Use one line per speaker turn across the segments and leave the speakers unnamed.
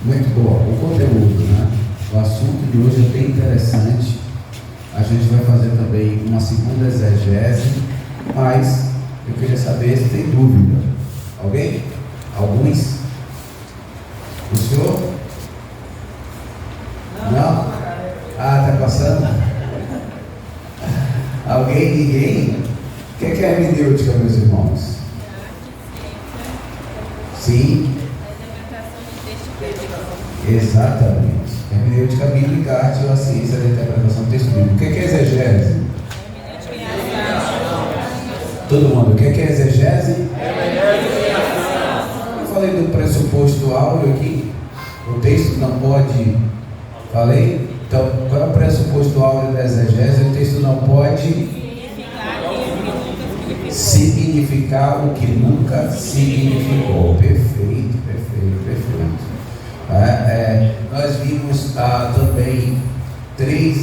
Muito bom. O conteúdo, né? O assunto de hoje é bem interessante. A gente vai fazer também uma segunda exegese, mas eu queria saber se tem dúvida. Alguém? Alguns? O senhor? Não? Ah, está passando? Alguém? Ninguém? O que é hermenêutica, meus irmãos? Sim? Exatamente. Hermenêutica bíblica, arte ou a ciência da interpretação do texto bíblico. O que é exegese? Todo mundo, o que é exegese? Eu falei do pressuposto áureo aqui. O texto não pode. Falei? Então, qual é o pressuposto áureo da exegese? O texto não pode significar o que nunca significou. Perfeito, perfeito, perfeito. Nós vimos também três,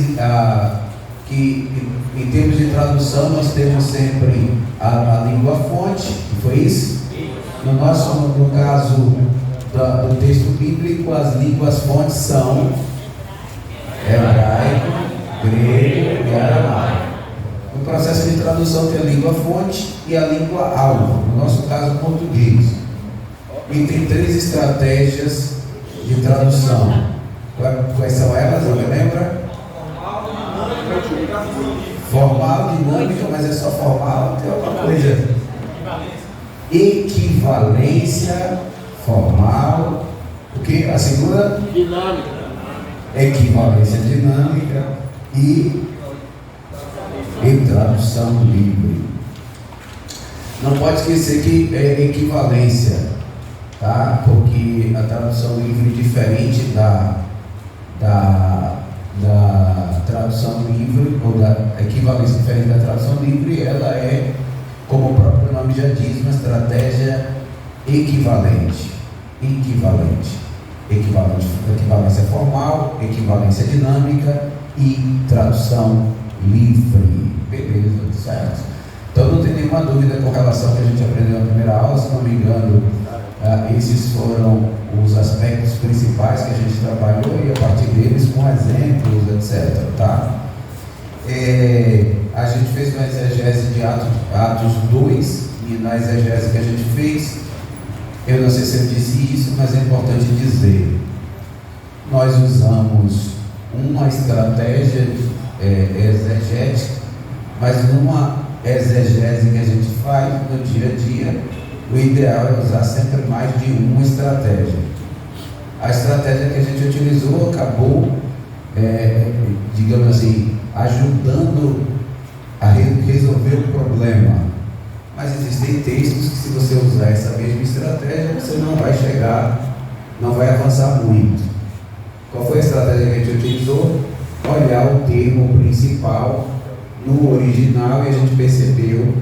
que em termos de tradução nós temos sempre a língua fonte, que foi isso? No caso do texto bíblico, as línguas fontes são hebraico, grego e aramaico. No processo de tradução tem a língua fonte e a língua alvo, no nosso caso português. E tem três estratégias de tradução. Quais são elas? Alguém lembra? Formal, dinâmica, mas é só formal, tem outra coisa. Equivalência, formal. O que? A segunda?
Dinâmica.
Equivalência dinâmica e tradução livre. Não pode esquecer que é equivalência, tá? Porque a tradução livre é diferente da tradução livre, ou da equivalência diferente da tradução livre. Ela é, como o próprio nome já diz, uma estratégia equivalente. Equivalência formal, equivalência dinâmica e tradução livre. Beleza, certo? Então não tem nenhuma dúvida com relação ao que a gente aprendeu na primeira aula. Se não me engano, esses foram os aspectos principais que a gente trabalhou, e a partir deles com exemplos, etc. Tá? A gente fez uma exegese de Atos 2, e na exegese que a gente fez, eu não sei se eu disse isso, mas é importante dizer, nós usamos uma estratégia exegética, mas numa exegese que a gente faz no dia a dia, o ideal é usar sempre mais de uma estratégia. A estratégia que a gente utilizou acabou, digamos assim, ajudando a resolver o problema. Mas existem textos que, se você usar essa mesma estratégia, você não vai chegar, não vai avançar muito. Qual foi a estratégia que a gente utilizou? Olhar o termo principal no original, e a gente percebeu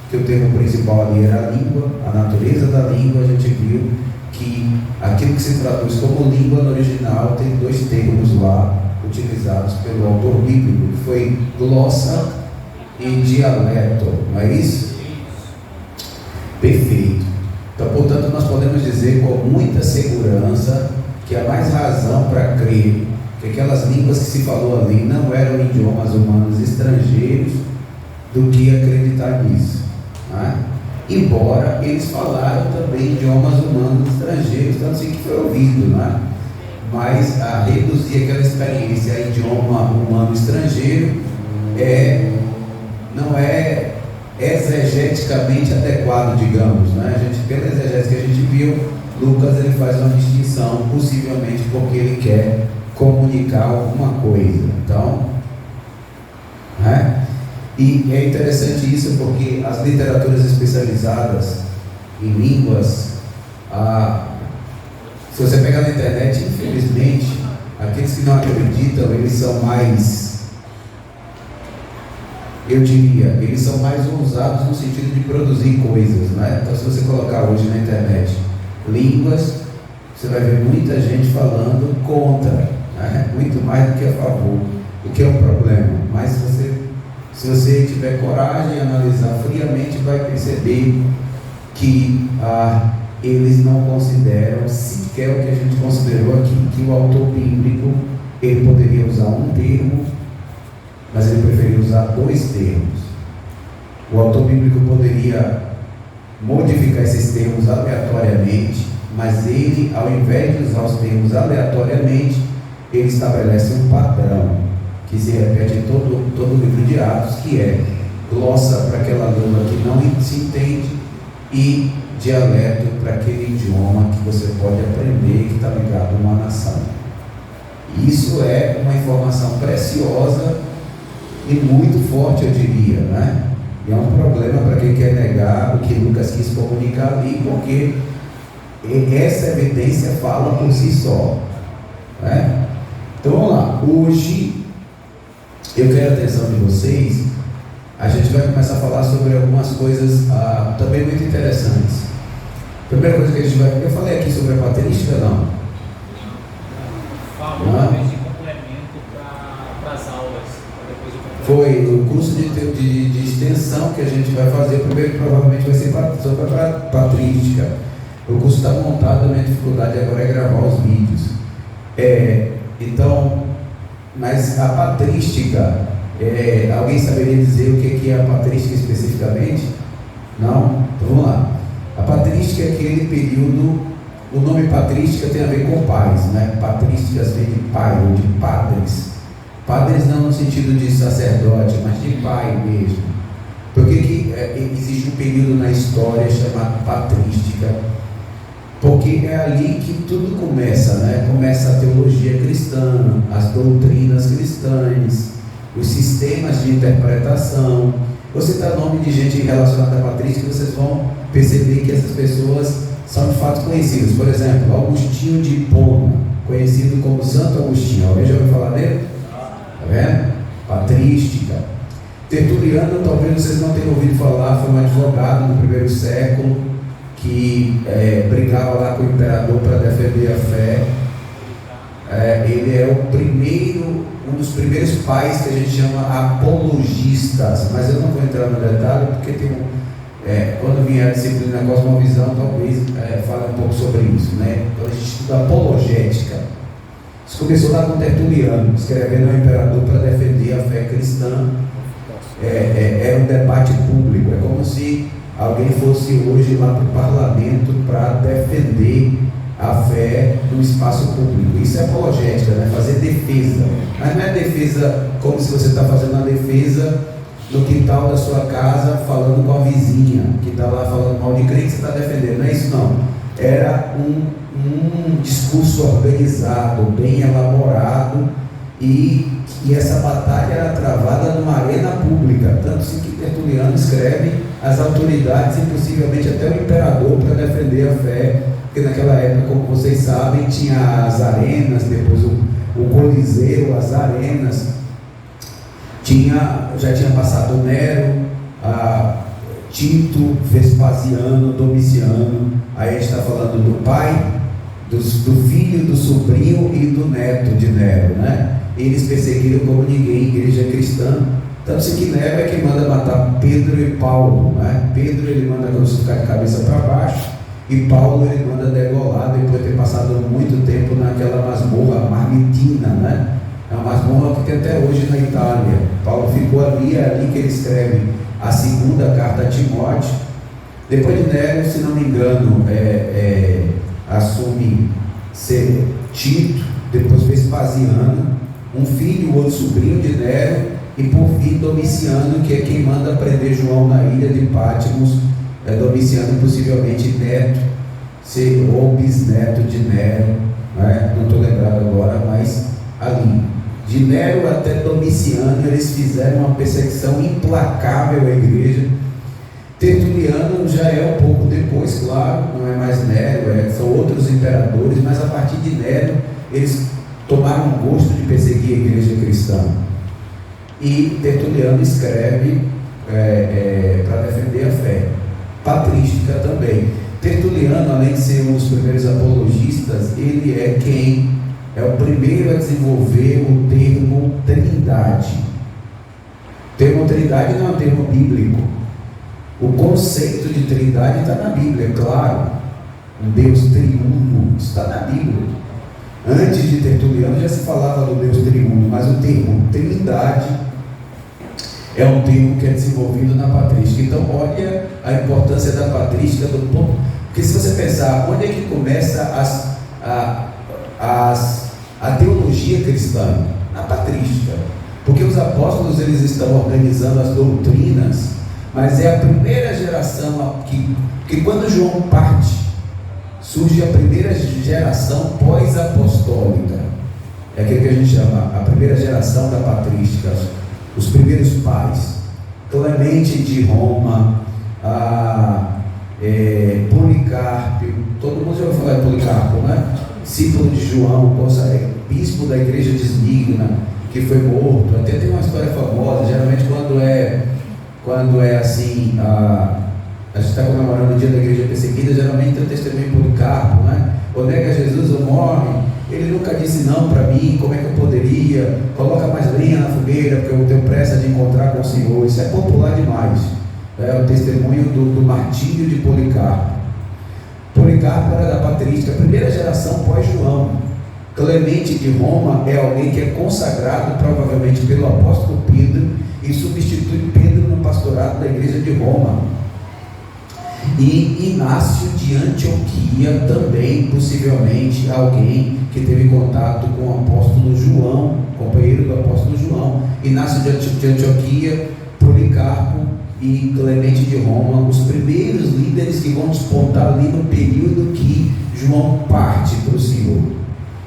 que o termo principal ali era a língua, a natureza da língua. A gente viu que aquilo que se traduz como língua no original tem dois termos lá utilizados pelo autor bíblico, que foi glossa e dialeto, não é isso? Perfeito. Então, portanto, nós podemos dizer com muita segurança que há mais razão para crer que aquelas línguas que se falou ali não eram idiomas humanos estrangeiros do que acreditar nisso, né? Embora eles falaram também idiomas humanos estrangeiros, tanto assim que foi ouvido, né? Mas a reduzir aquela experiência a idioma humano estrangeiro não é exegeticamente adequado, digamos, né? A gente, pela exegese que a gente viu, Lucas ele faz uma distinção, possivelmente porque ele quer comunicar alguma coisa. Então, né? E é interessante isso porque as literaturas especializadas em línguas, se você pegar na internet, infelizmente, aqueles que não acreditam, eles são mais, eu diria, eles são mais ousados no sentido de produzir coisas, né? Então, se você colocar hoje na internet línguas, você vai ver muita gente falando contra, né? Muito mais do que a favor, o que é um problema. Mas se você tiver coragem de analisar friamente, vai perceber que eles não consideram sequer o que a gente considerou aqui, que o autor bíblico, ele poderia usar um termo, mas ele preferiu usar dois termos. O autor bíblico poderia modificar esses termos aleatoriamente, mas ele, ao invés de usar os termos aleatoriamente, ele estabelece um padrão que se repete em todo o livro de Atos, que é glossa para aquela língua que não se entende e dialeto para aquele idioma que você pode aprender, que está ligado a uma nação. Isso é uma informação preciosa e muito forte, eu diria, né? E é um problema para quem quer negar o que Lucas quis comunicar ali, porque essa evidência fala por si só, né? Então vamos lá. Hoje eu quero a atenção de vocês. A gente vai começar a falar sobre algumas coisas também muito interessantes. Primeira coisa que a gente vai... Eu falei aqui sobre a patrística, não?
Falou de complemento para as aulas.
Foi o curso de extensão que a gente vai fazer. Primeiro provavelmente vai ser sobre a patrística. O curso está montado, a minha dificuldade agora é gravar os vídeos. Então, mas a patrística, alguém saberia dizer o que é a patrística especificamente? Não? Então vamos lá. A patrística é aquele período, o nome patrística tem a ver com pais, né? Patrísticas vem de pai ou de padres. Padres não no sentido de sacerdote, mas de pai mesmo. Por que existe um período na história chamado patrística? Porque é ali que tudo começa, né? Começa a teologia cristã, as doutrinas cristãs, os sistemas de interpretação. Vou citar nome de gente relacionada à patrística, vocês vão perceber que essas pessoas são de fato conhecidas. Por exemplo, Agostinho de Hipona, conhecido como Santo Agostinho. Alguém já ouviu falar dele? Está vendo? Patrística. Tertuliano, talvez vocês não tenham ouvido falar, foi um advogado no primeiro século que brigava lá com o imperador para defender a fé. Ele é um dos primeiros pais que a gente chama apologistas, mas eu não vou entrar no detalhe porque quando vier a disciplina da cosmovisão, talvez fale um pouco sobre isso, né? Quando a gente estuda apologética, isso começou lá com Tertuliano, escrevendo ao imperador para defender a fé cristã. Era um debate público, é como se alguém fosse hoje lá para o parlamento para defender a fé no espaço público. Isso é apologética, né? Fazer defesa. Mas não é defesa como se você está fazendo a defesa no quintal da sua casa, falando com a vizinha que está lá falando mal de crente, você está defendendo. Não é isso, não. Era um discurso organizado, bem elaborado, e essa batalha era travada numa arena pública. Tanto assim que Tertuliano escreve as autoridades e possivelmente até o imperador para defender a fé. Porque naquela época, como vocês sabem, tinha as arenas, depois o Coliseu, as arenas, já tinha passado Nero, Tito, Vespasiano, Domiciano. Aí a gente está falando do pai, do filho, do sobrinho e do neto de Nero, né? Eles perseguiram como ninguém, igreja cristã. Tanto assim que Nero é quem manda matar Pedro e Paulo, né? Pedro ele manda crucificar de cabeça para baixo, e Paulo ele manda degolar depois de ter passado muito tempo naquela masmorra marmitina, né? É uma masmorra que tem até hoje na Itália. Paulo ficou ali, é ali que ele escreve a segunda carta a Timóteo. Depois de Nero, se não me engano, assume ser Tito, depois Vespasiano, um filho ou outro sobrinho de Nero, e por fim Domiciano, que é quem manda prender João na ilha de Patmos. Domiciano possivelmente neto, ou bisneto de Nero, né? Não estou lembrado agora, mas ali, de Nero até Domiciano, eles fizeram uma perseguição implacável à igreja. Tertuliano já é um pouco depois, claro, não é mais Nero, são outros imperadores, mas a partir de Nero eles tomaram gosto de perseguir a igreja cristã. E Tertuliano escreve para defender a fé. Patrística também. Tertuliano, além de ser um dos primeiros apologistas, ele é o primeiro a desenvolver o termo trindade. O termo trindade não é um termo bíblico. O conceito de trindade está na Bíblia, é claro. um Deus triuno, isso está na Bíblia. Antes de Tertuliano já se falava do Deus triuno, mas o termo trindade é um termo que é desenvolvido na patrística. Então olha a importância da patrística do ponto, porque se você pensar, onde é que começa a teologia cristã? Na patrística. Porque os apóstolos eles estão organizando as doutrinas, mas é a primeira geração que quando João parte, surge a primeira geração pós-apostólica. É aquilo que a gente chama a primeira geração da patrística, os primeiros pais. Clemente de Roma, Policarpo, todo mundo já ouviu falar de Policarpo, né? Discípulo de João, bispo da igreja de Esmigna, que foi morto. Até tem uma história famosa, geralmente quando é assim, a gente está comemorando o dia da igreja perseguida, geralmente tem o testemunho de Policarpo, né? Ou nega Jesus ou morre, ele nunca disse não para mim, como é que eu poderia, coloca mais lenha na fogueira, porque eu tenho pressa de encontrar com o Senhor. Isso é popular demais, é o testemunho do martírio de Policarpo. Policarpo era da patrística, a primeira geração pós-João. Clemente de Roma é alguém que é consagrado provavelmente pelo apóstolo Pedro e substitui Pedro no pastorado da igreja de Roma. E Inácio de Antioquia também, possivelmente alguém que teve contato com o apóstolo João, companheiro do apóstolo João. Inácio de Antioquia, Policarpo e Clemente de Roma, os primeiros líderes que vão despontar ali no período que João parte para o Senhor.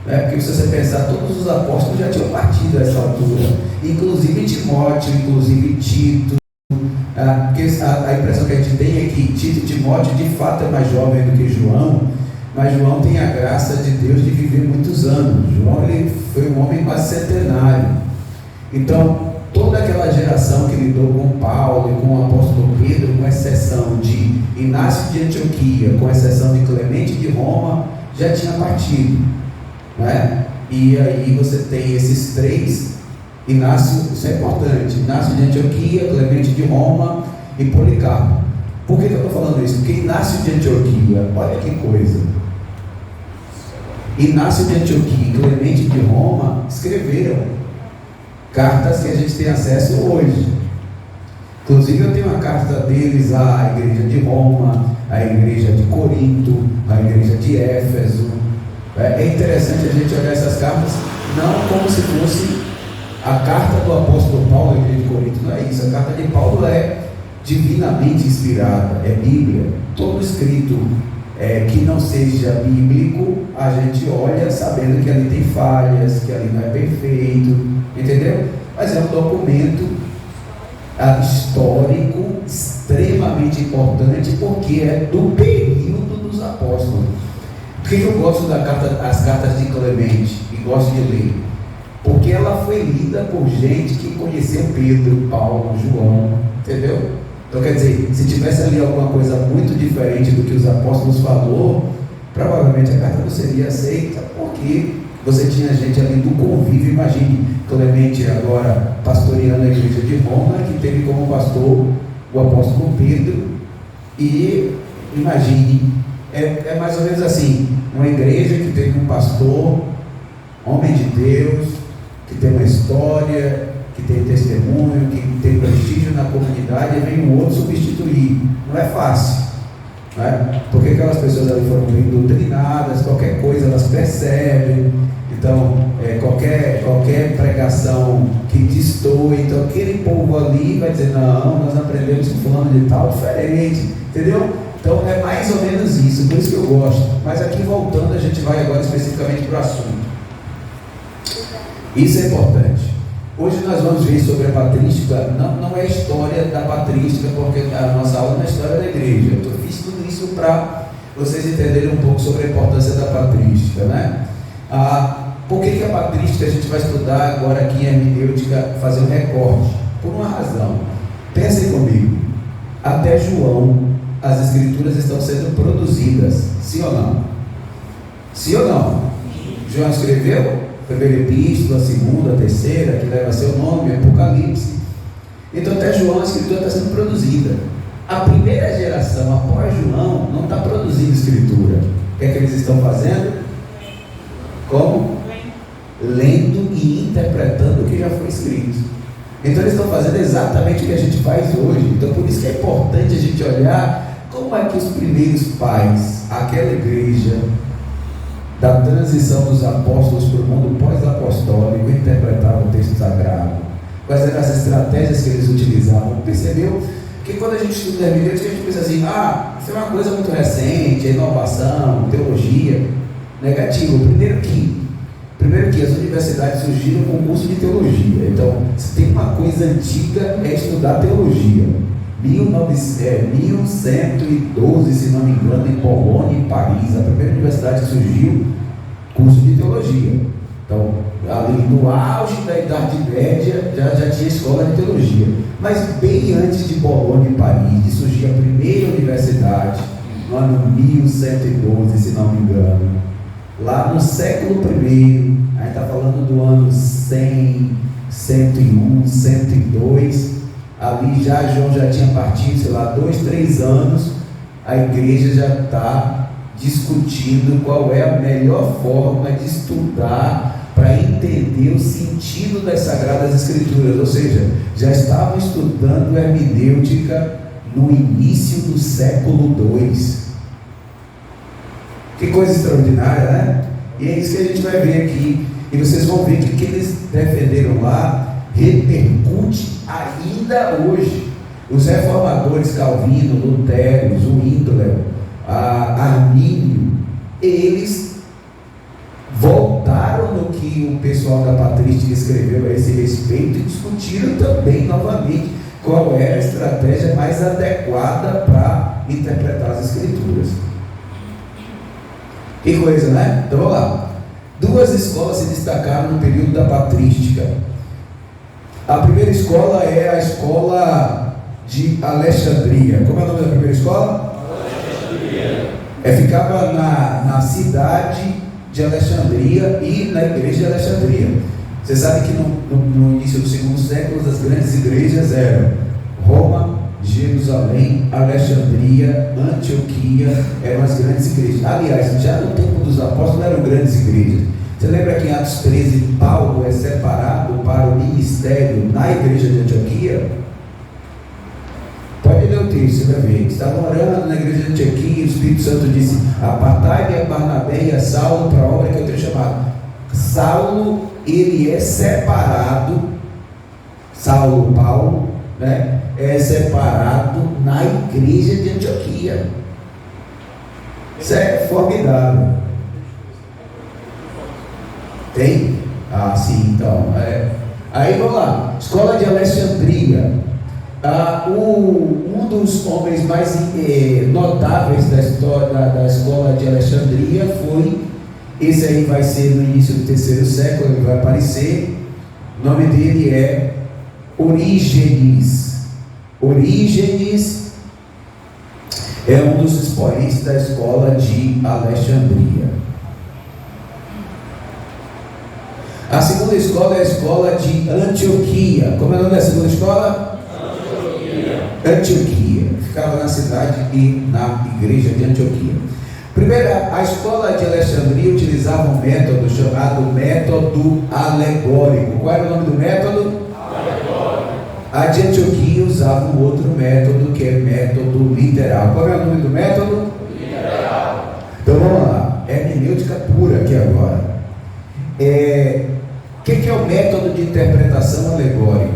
Porque se você pensar, todos os apóstolos já tinham partido a essa altura, inclusive Timóteo, inclusive Tito. Porque a impressão que a gente tem é que Tito e Timóteo de fato é mais jovem do que João, mas João tem a graça de Deus de viver muitos anos. João ele foi um homem quase centenário. Então toda aquela geração que lidou com Paulo e com o apóstolo Pedro, com exceção de Inácio de Antioquia, com exceção de Clemente de Roma, já tinha partido, né? E aí você tem esses três. Inácio, isso é importante, Inácio de Antioquia, Clemente de Roma e Policarpo. Por que eu estou falando isso? Porque Inácio de Antioquia, olha que coisa, Inácio de Antioquia e Clemente de Roma escreveram cartas que a gente tem acesso hoje. Inclusive eu tenho uma carta deles à igreja de Roma, à igreja de Corinto, à igreja de Éfeso. É interessante a gente olhar essas cartas não como se fosse a carta do apóstolo Paulo à igreja de Corinto. Não é isso, a carta de Paulo é divinamente inspirada, é Bíblia. Todo escrito que não seja bíblico, a gente olha sabendo que ali tem falhas, que ali não é perfeito, entendeu? Mas é um documento histórico extremamente importante, porque é do período dos apóstolos. Por que eu gosto das cartas de Clemente e gosto de ler? Porque ela foi lida por gente que conheceu Pedro, Paulo, João, entendeu? Então quer dizer, se tivesse ali alguma coisa muito diferente do que os apóstolos falou, provavelmente a carta não seria aceita, porque você tinha gente ali do convívio. Imagine Clemente agora pastoreando a igreja de Roma, que teve como pastor o apóstolo Pedro, e imagine, é mais ou menos assim, uma igreja que teve um pastor, homem de Deus, que tem uma história, que tem testemunho, que tem prestígio na comunidade, e vem um outro substituir. Não é fácil, né? Porque aquelas pessoas ali foram bem doutrinadas, qualquer coisa elas percebem. Então qualquer pregação que destoe, então aquele povo ali vai dizer, não, nós aprendemos com fulano de tal diferente, entendeu? Então é mais ou menos isso, por isso que eu gosto. Mas aqui voltando, a gente vai agora especificamente para o assunto. Isso é importante. Hoje nós vamos ver sobre a patrística. Não é a história da patrística, porque a nossa aula não é a história da igreja. Eu fiz tudo isso para vocês entenderem um pouco sobre a importância da patrística, né? Por que a patrística a gente vai estudar agora aqui em hermenêutica, fazer um recorte? Por uma razão. Pensem comigo. Até João, as escrituras estão sendo produzidas. Sim ou não? Sim ou não? João escreveu a primeira epístola, a segunda, a terceira, que leva seu nome, Apocalipse. Então até João a escritura está sendo produzida. A primeira geração após João não está produzindo escritura. O que é que eles estão fazendo? Como? Lendo e interpretando o que já foi escrito. Então eles estão fazendo exatamente o que a gente faz hoje. Então por isso que é importante a gente olhar como é que os primeiros pais, aquela igreja da transição dos apóstolos para o mundo pós-apostólico, interpretavam o texto sagrado, quais eram as estratégias que eles utilizavam. Percebeu que quando a gente estuda a Bíblia, a gente pensa assim, isso é uma coisa muito recente, inovação, teologia. Negativo. Primeiro que as universidades surgiram com curso de teologia. Então, se tem uma coisa antiga, é estudar teologia. 1112, se não me engano, em Polônia, em Paris, a primeira universidade que surgiu, curso de teologia. Então, ali no auge da Idade Média, já tinha escola de teologia. Mas bem antes de Polônia e Paris, de surgir a primeira universidade, no ano 1112, se não me engano, lá no século I, a gente está falando do ano 100, 101, 102, ali João já tinha partido, sei lá, 2, 3 anos, a igreja já está discutindo qual é a melhor forma de estudar para entender o sentido das Sagradas Escrituras, ou seja, já estavam estudando hermenêutica no início do século II. Que coisa extraordinária, né? E é isso que a gente vai ver aqui. E vocês vão ver que o que eles defenderam lá repercute ainda hoje. Os reformadores Calvino, Lutero, Zwingli, Armínio, eles voltaram no que o pessoal da patrística escreveu a esse respeito e discutiram também novamente qual é a estratégia mais adequada para interpretar as Escrituras. Que coisa, né? Então vamos lá. 2 escolas se destacaram no período da patrística. A primeira escola é a escola de Alexandria. Como é o nome da primeira escola? Alexandria. Ficava na cidade de Alexandria e na igreja de Alexandria. Você sabe que no início do segundo século as grandes igrejas eram Roma, Jerusalém, Alexandria, Antioquia, eram as grandes igrejas. Aliás, já no tempo dos apóstolos eram grandes igrejas. Você lembra que em Atos 13, Paulo é separado para o ministério na igreja de Antioquia? Pode ler o texto, você vai ver. Estavam orando na igreja de Antioquia e o Espírito Santo disse: apartai-me a Barnabé e a Saulo para a obra que eu tenho chamado. Saulo, ele é separado, Saulo, Paulo, né? É separado na igreja de Antioquia. Isso é formidável. Tem? Sim, então. Aí vamos lá. Escola de Alexandria. Um dos homens mais notáveis da história da escola de Alexandria foi, esse aí vai ser no início do 3º século, ele vai aparecer. O nome dele é Orígenes. Orígenes é um dos expoentes da escola de Alexandria. A segunda escola é a escola de Antioquia. Como é o nome da segunda escola? Antioquia. Ficava na cidade e na igreja de Antioquia. Primeiro, a escola de Alexandria utilizava um método chamado método alegórico. Qual era o nome do método? A de Antioquia usava um outro método, que é método literal. Qual é o nome do método? Literal. Então vamos lá, hermenêutica pura aqui agora. O que é o método de interpretação alegórico?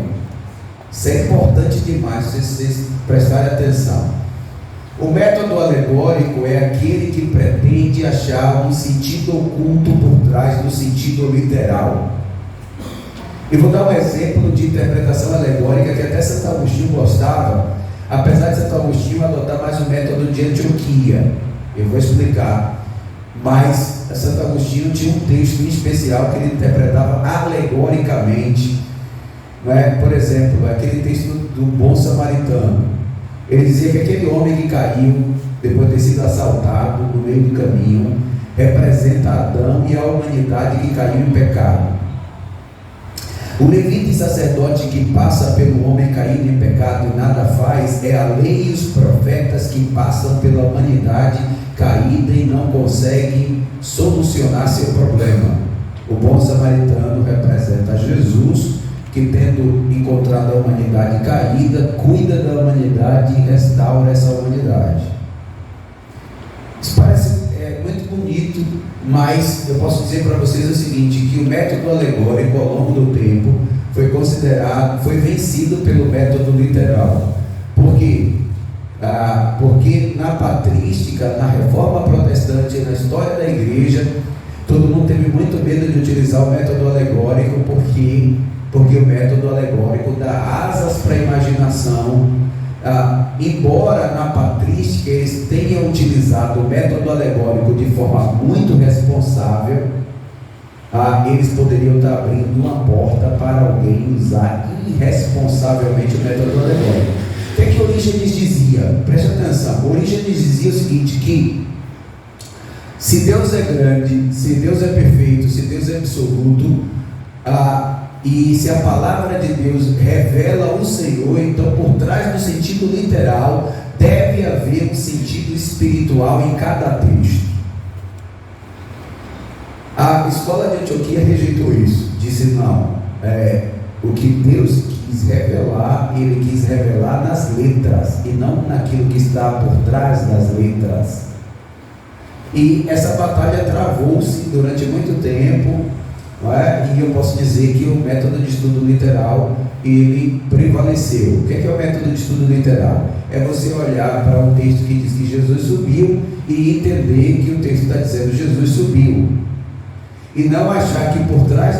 Isso é importante demais, vocês prestarem atenção. O método alegórico é aquele que pretende achar um sentido oculto por trás do sentido literal. Eu vou dar um exemplo de interpretação alegórica que até Santo Agostinho gostava, apesar de Santo Agostinho adotar mais o método de Antioquia. Eu vou explicar. Mas Santo Agostinho tinha um texto em especial que ele interpretava alegoricamente. Por exemplo, aquele texto do bom samaritano. Ele dizia que aquele homem que caiu, depois de ter sido assaltado no meio do caminho, representa Adão e a humanidade que caiu em pecado. O levita e sacerdote que passa pelo homem caído em pecado e nada faz, é a lei e os profetas que passam pela humanidade caída e não consegue solucionar seu problema. O bom samaritano representa Jesus, que tendo encontrado a humanidade caída, cuida da humanidade e restaura essa humanidade. Isso parece muito bonito, mas eu posso dizer para vocês o seguinte, que o método alegórico ao longo do tempo foi vencido pelo método literal. Por quê? Porque na patrística, na reforma protestante, na história da igreja, todo mundo teve muito medo de utilizar o método alegórico, porque o método alegórico dá asas para a imaginação. Embora na patrística eles tenham utilizado o método alegórico de forma muito responsável, eles poderiam estar abrindo uma porta para alguém usar irresponsavelmente o método alegórico. O que é que Orígenes dizia? Preste atenção. Orígenes dizia o seguinte, que se Deus é grande, se Deus é perfeito, se Deus é absoluto, e se a palavra de Deus revela o Senhor, então por trás do sentido literal deve haver um sentido espiritual em cada texto. A escola de Antioquia rejeitou isso, disse não, o que Deus quis revelar, Ele quis revelar nas letras e não naquilo que está por trás das letras. E essa batalha travou-se durante muito tempo, e eu posso dizer que o método de estudo literal, ele prevaleceu. O que é o método de estudo literal? É você olhar para um texto que diz que Jesus subiu e entender que o texto está dizendo Jesus subiu, e não achar que por trás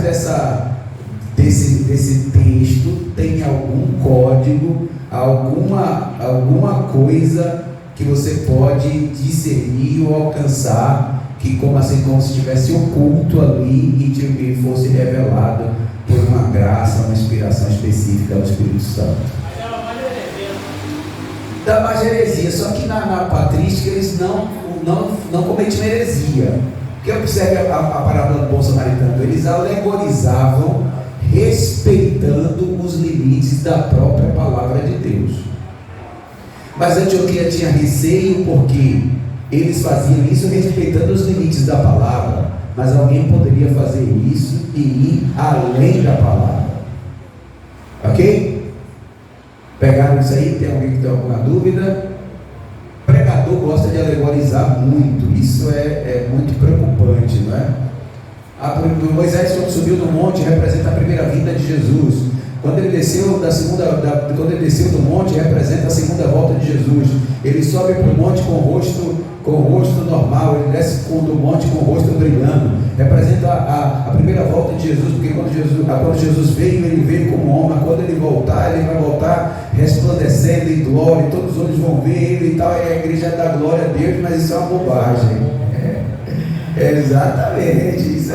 desse texto tem algum código, alguma coisa que você pode discernir ou alcançar, que como se estivesse oculto ali e fosse revelado por uma graça, uma inspiração específica do Espírito Santo. Da mais heresia, só que na patrística eles não cometiam heresia. Porque observe a parábola do bom samaritano, eles alegorizavam respeitando os limites da própria palavra de Deus. Mas Antioquia tinha receio porque eles faziam isso respeitando os limites da palavra, mas alguém poderia fazer isso e ir além da palavra. Ok? Pegaram isso aí? Tem alguém que tem alguma dúvida? Pregador gosta de alegorizar muito, isso é muito preocupante, não é? Moisés, quando subiu no monte, representa a primeira vinda de Jesus. Quando ele desceu do monte, representa a segunda volta de Jesus. Ele sobe para o monte com o rosto normal, ele desce do monte com o rosto brilhando. Representa a primeira volta de Jesus, porque quando Jesus veio, ele veio como homem. Quando ele voltar, ele vai voltar resplandecendo em glória, e todos os olhos vão ver ele e tal. E a igreja dá glória a Deus, mas isso é uma bobagem. Exatamente, isso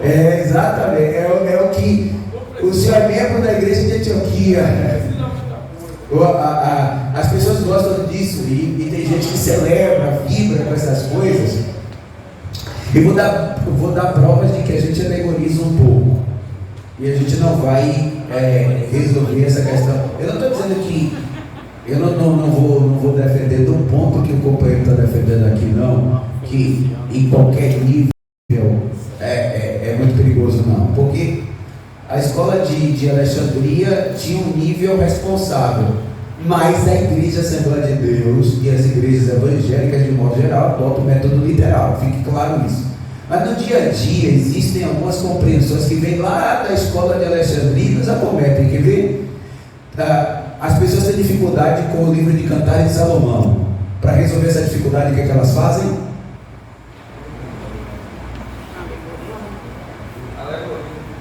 exatamente, é o que o senhor é membro da igreja de Antioquia. As pessoas gostam disso e tem gente que celebra, vibra com essas coisas. Eu vou dar provas de que a gente alegoriza um pouco e a gente não vai resolver essa questão. Eu não estou dizendo que eu não vou defender do ponto que o companheiro está defendendo aqui, não, que em qualquer nível é muito perigoso, não, porque a escola de Alexandria tinha um nível responsável, mas a igreja Assembleia de Deus e as igrejas evangélicas de modo geral adotam o método literal, fique claro isso. Mas no dia a dia existem algumas compreensões que vêm lá da escola de Alexandria e nos acometem. Quer ver? As pessoas têm dificuldade com o livro de Cantares de Salomão. Para resolver essa dificuldade, o que é que elas fazem?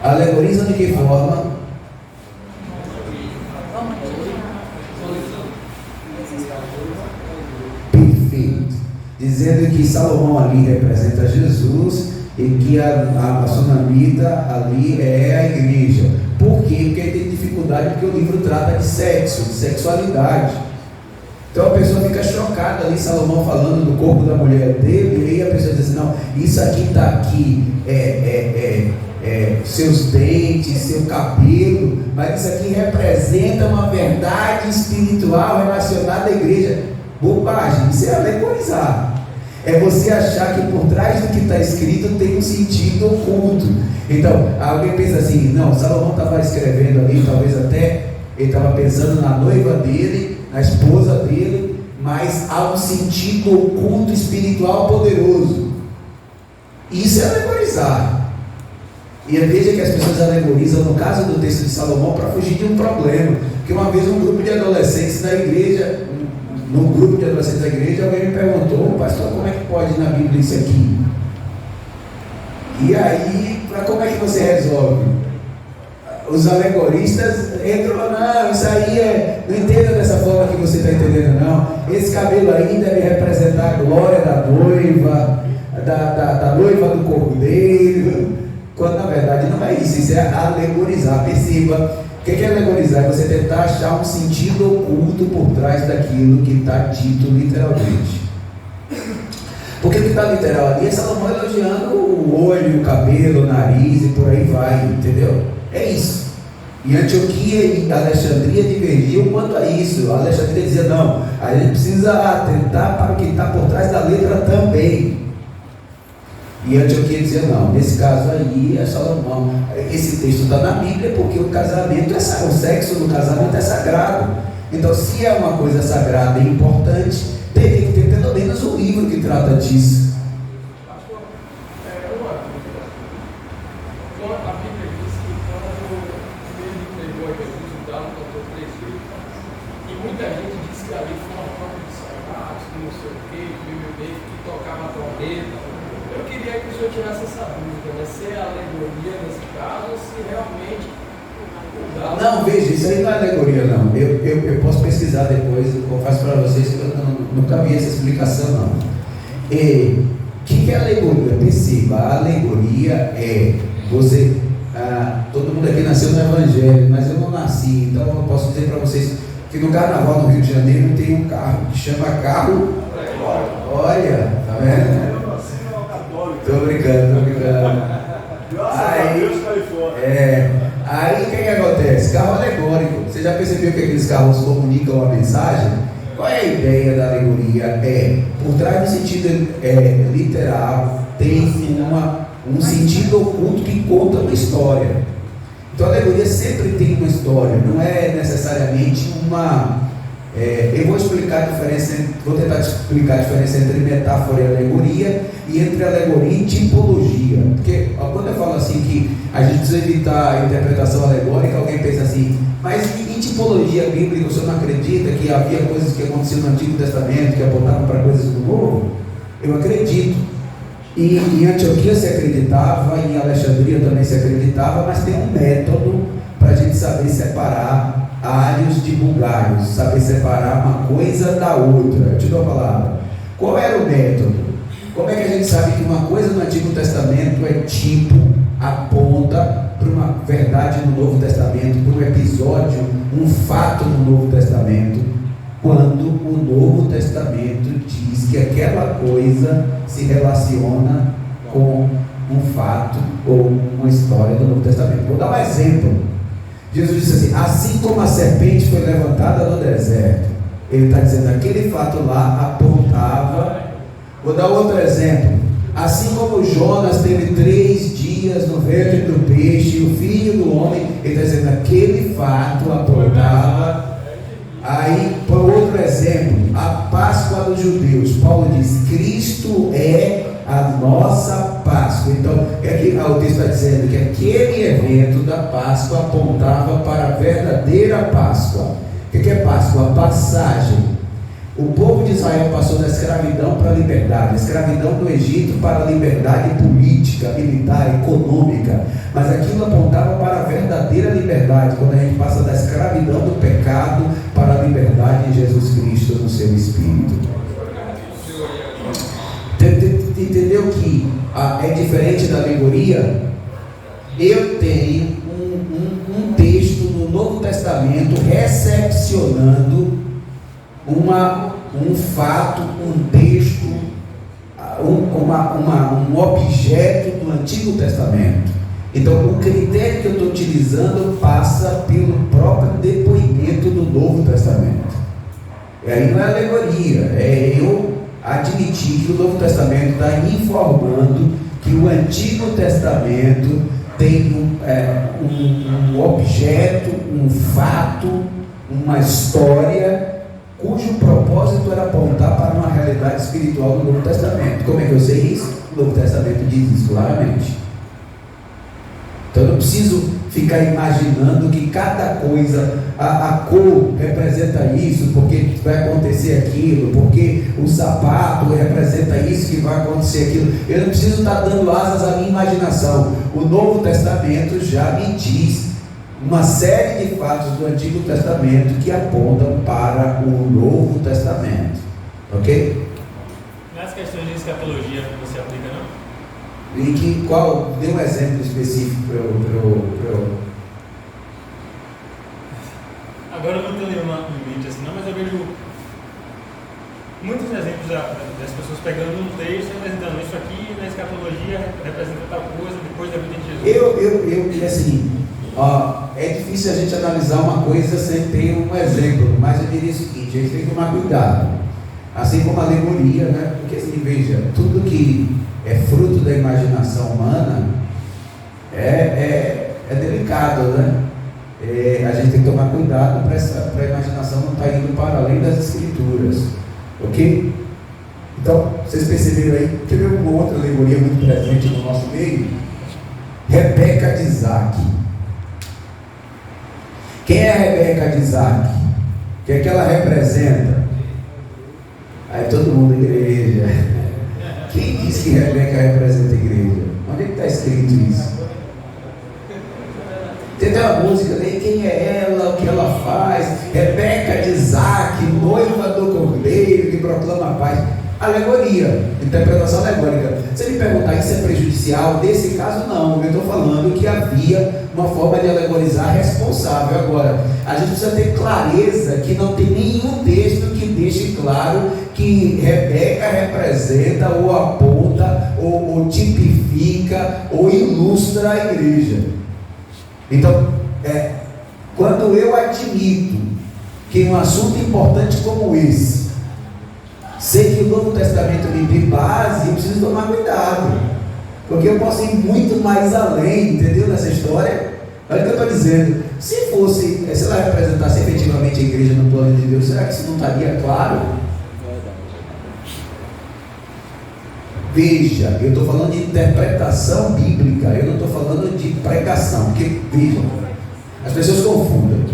Alegorizam de que forma? Perfeito. Dizendo que Salomão ali representa Jesus e que a sunamita ali é a igreja. Por quê? Porque ele tem dificuldade, porque o livro trata de sexo, de sexualidade. Então a pessoa fica chocada ali, Salomão falando do corpo da mulher dele, e aí a pessoa diz assim, não, isso aqui está aqui, seus dentes, seu cabelo, mas isso aqui representa uma verdade espiritual relacionada à igreja. Bobagem, isso é alegorizar. É você achar que por trás do que está escrito tem um sentido oculto. Então, alguém pensa assim, não, Salomão estava escrevendo ali, talvez até ele estava pensando na noiva dele, na esposa dele, mas há um sentido oculto espiritual poderoso. Isso é alegorizar. E veja que as pessoas alegorizam no caso do texto de Salomão para fugir de um problema. Porque uma vez um grupo de adolescentes da igreja, alguém me perguntou, pastor, como é que pode na Bíblia isso aqui? E aí, como é que você resolve? Os alegoristas entram, não, isso aí não entenda dessa forma que você está entendendo, não. Esse cabelo aí deve representar a glória da noiva, da noiva do cordeiro, quando na verdade não é isso, isso é alegorizar. Perceba, o que é alegorizar? É você tentar achar um sentido oculto por trás daquilo que está dito literalmente. Porque o que está literal ali é Salomão elogiando o olho, o cabelo, o nariz e por aí vai, entendeu? É isso. E Antioquia e Alexandria divergiam quanto a isso. A Alexandria dizia, não, a gente precisa atentar para o que está por trás da letra também. E Antioquia dizia, não, nesse caso aí é Salomão. Esse texto está na Bíblia porque o casamento, o sexo no casamento é sagrado. Então, se é uma coisa sagrada e importante, teria que ter pelo menos um livro que trata disso.
A Bíblia diz que quando ele entregou a Jesus, o dado cantou 3 vezes. E muita gente diz que ali foi uma forma de sagrados, que não sei o quê, que tocava a trombeta. Eu queria que o senhor tirasse essa dúvida, né? Se é alegoria nesse caso, ou se realmente o dado...
Não, veja, isso aí não é alegoria, não. Eu posso pesquisar depois, eu confesso para vocês que eu nunca vi essa explicação, não. O que é alegoria? Perceba, a alegoria é você... todo mundo aqui nasceu no Evangelho, mas eu não nasci, então eu posso dizer para vocês que no Carnaval no Rio de Janeiro tem um carro que chama carro... Olha, tá vendo? Estou brincando. Aí o que acontece? Carro alegórico. Você já percebeu que aqueles carros comunicam a mensagem? Qual é a ideia da alegoria? Por trás do sentido literal, tem um sentido oculto que conta uma história. Então a alegoria sempre tem uma história, não é necessariamente uma... eu vou tentar explicar a diferença entre metáfora e alegoria, e entre alegoria e tipologia. Porque quando eu falo assim que a gente precisa evitar a interpretação alegórica, alguém pensa assim, mas em tipologia bíblica você não acredita que havia coisas que aconteciam no Antigo Testamento que apontavam para coisas do Novo? Eu acredito. E em Antioquia se acreditava, em Alexandria também se acreditava, mas tem um método para a gente saber separar alhos de bugalhos, saber separar uma coisa da outra. Eu te dou a palavra. Qual era o método? Como é que a gente sabe que uma coisa no Antigo Testamento é tipo, aponta para uma verdade no Novo Testamento, para um episódio, um fato no Novo Testamento, quando o Novo Testamento diz que aquela coisa se relaciona com um fato ou uma história do Novo Testamento? Vou dar um exemplo. Jesus disse assim como a serpente foi levantada no deserto, ele está dizendo, aquele fato lá apontava. Vou dar outro exemplo, assim como Jonas teve 3 dias no ventre do peixe, o filho do homem, ele está dizendo, aquele fato apontava. Aí, por outro exemplo, a Páscoa dos judeus, Paulo diz, Cristo é a nossa Páscoa. Então, aqui, o texto está dizendo que aquele evento da Páscoa apontava para a verdadeira Páscoa. O que é Páscoa? A passagem. O povo de Israel passou da escravidão para a liberdade, escravidão do Egito para a liberdade política, militar, econômica, mas aquilo apontava para a verdadeira liberdade, quando a gente passa da escravidão do pecado para a liberdade em Jesus Cristo no seu Espírito. Entendeu que é diferente da alegoria? Eu tenho um texto no Novo Testamento recepcionando um fato, um texto, um objeto do Antigo Testamento. Então o critério que eu estou utilizando passa pelo próprio depoimento do Novo Testamento. Aí não é alegoria, é eu admitir que o Novo Testamento está informando que o Antigo Testamento tem um objeto, um fato, uma história, cujo propósito era apontar para uma realidade espiritual do Novo Testamento. Como é que eu sei isso? O Novo Testamento diz isso claramente. Então eu não preciso ficar imaginando que cada coisa, a cor representa isso, porque vai acontecer aquilo, porque o sapato representa isso, que vai acontecer aquilo. Eu não preciso estar dando asas à minha imaginação. O Novo Testamento já me diz uma série de fatos do Antigo Testamento que apontam para o Novo Testamento. Ok?
Nas questões de escatologia você aplica, não?
E que qual? Dê um exemplo específico para eu.
Agora eu não tenho nenhuma em mente assim, não, mas eu vejo muitos exemplos das pessoas pegando um texto e apresentando isso aqui na escatologia representa tal coisa depois da vida de Jesus.
Assim, é difícil a gente analisar uma coisa sem ter um exemplo, mas eu diria o seguinte: a gente tem que tomar cuidado, assim como a alegoria, né? Porque assim, veja, tudo que é fruto da imaginação humana é delicado, né? A gente tem que tomar cuidado para a imaginação não estar indo para além das escrituras, ok? Então, vocês perceberam aí, teve uma outra alegoria muito presente no nosso meio, Rebeca de Isaac. Quem é a Rebeca de Isaac? O que é que ela representa? Aí todo mundo, igreja. Quem disse que Rebeca representa a igreja? Onde é que está escrito isso? Tem uma música aí, quem é ela, o que ela faz? Rebeca de Isaac, noiva do Cordeiro, que proclama a paz. Alegoria, interpretação alegórica. Se ele perguntar isso é prejudicial, nesse caso não. Eu estou falando que havia uma forma de alegorizar responsável. Agora, a gente precisa ter clareza que não tem nenhum texto que deixe claro que Rebeca representa ou aponta ou tipifica ou ilustra a igreja. Então, quando eu admito que um assunto importante como esse, sei que o Novo Testamento me dê base, eu preciso tomar cuidado, porque eu posso ir muito mais além, entendeu, nessa história. Olha o que eu estou dizendo. Se ela representasse efetivamente a igreja no plano de Deus, será que isso não estaria claro? Veja, eu estou falando de interpretação bíblica, eu não estou falando de pregação, porque, veja, as pessoas confundem.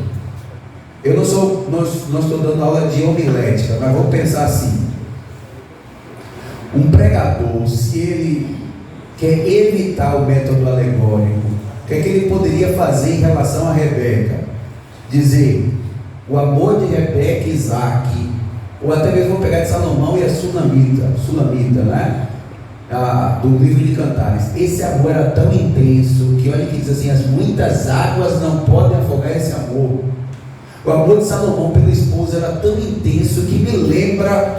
Eu não estou dando aula de homilética, mas vamos pensar assim: um pregador, se ele quer evitar o método alegórico, o que é que ele poderia fazer em relação a Rebeca? Dizer, o amor de Rebeca e Isaac, ou até mesmo vou pegar de Salomão e a Sulamita, né? Do livro de Cantares. Esse amor era tão intenso que, olha que diz assim: as muitas águas não podem afogar esse amor. O amor de Salomão pela esposa era tão intenso que me lembra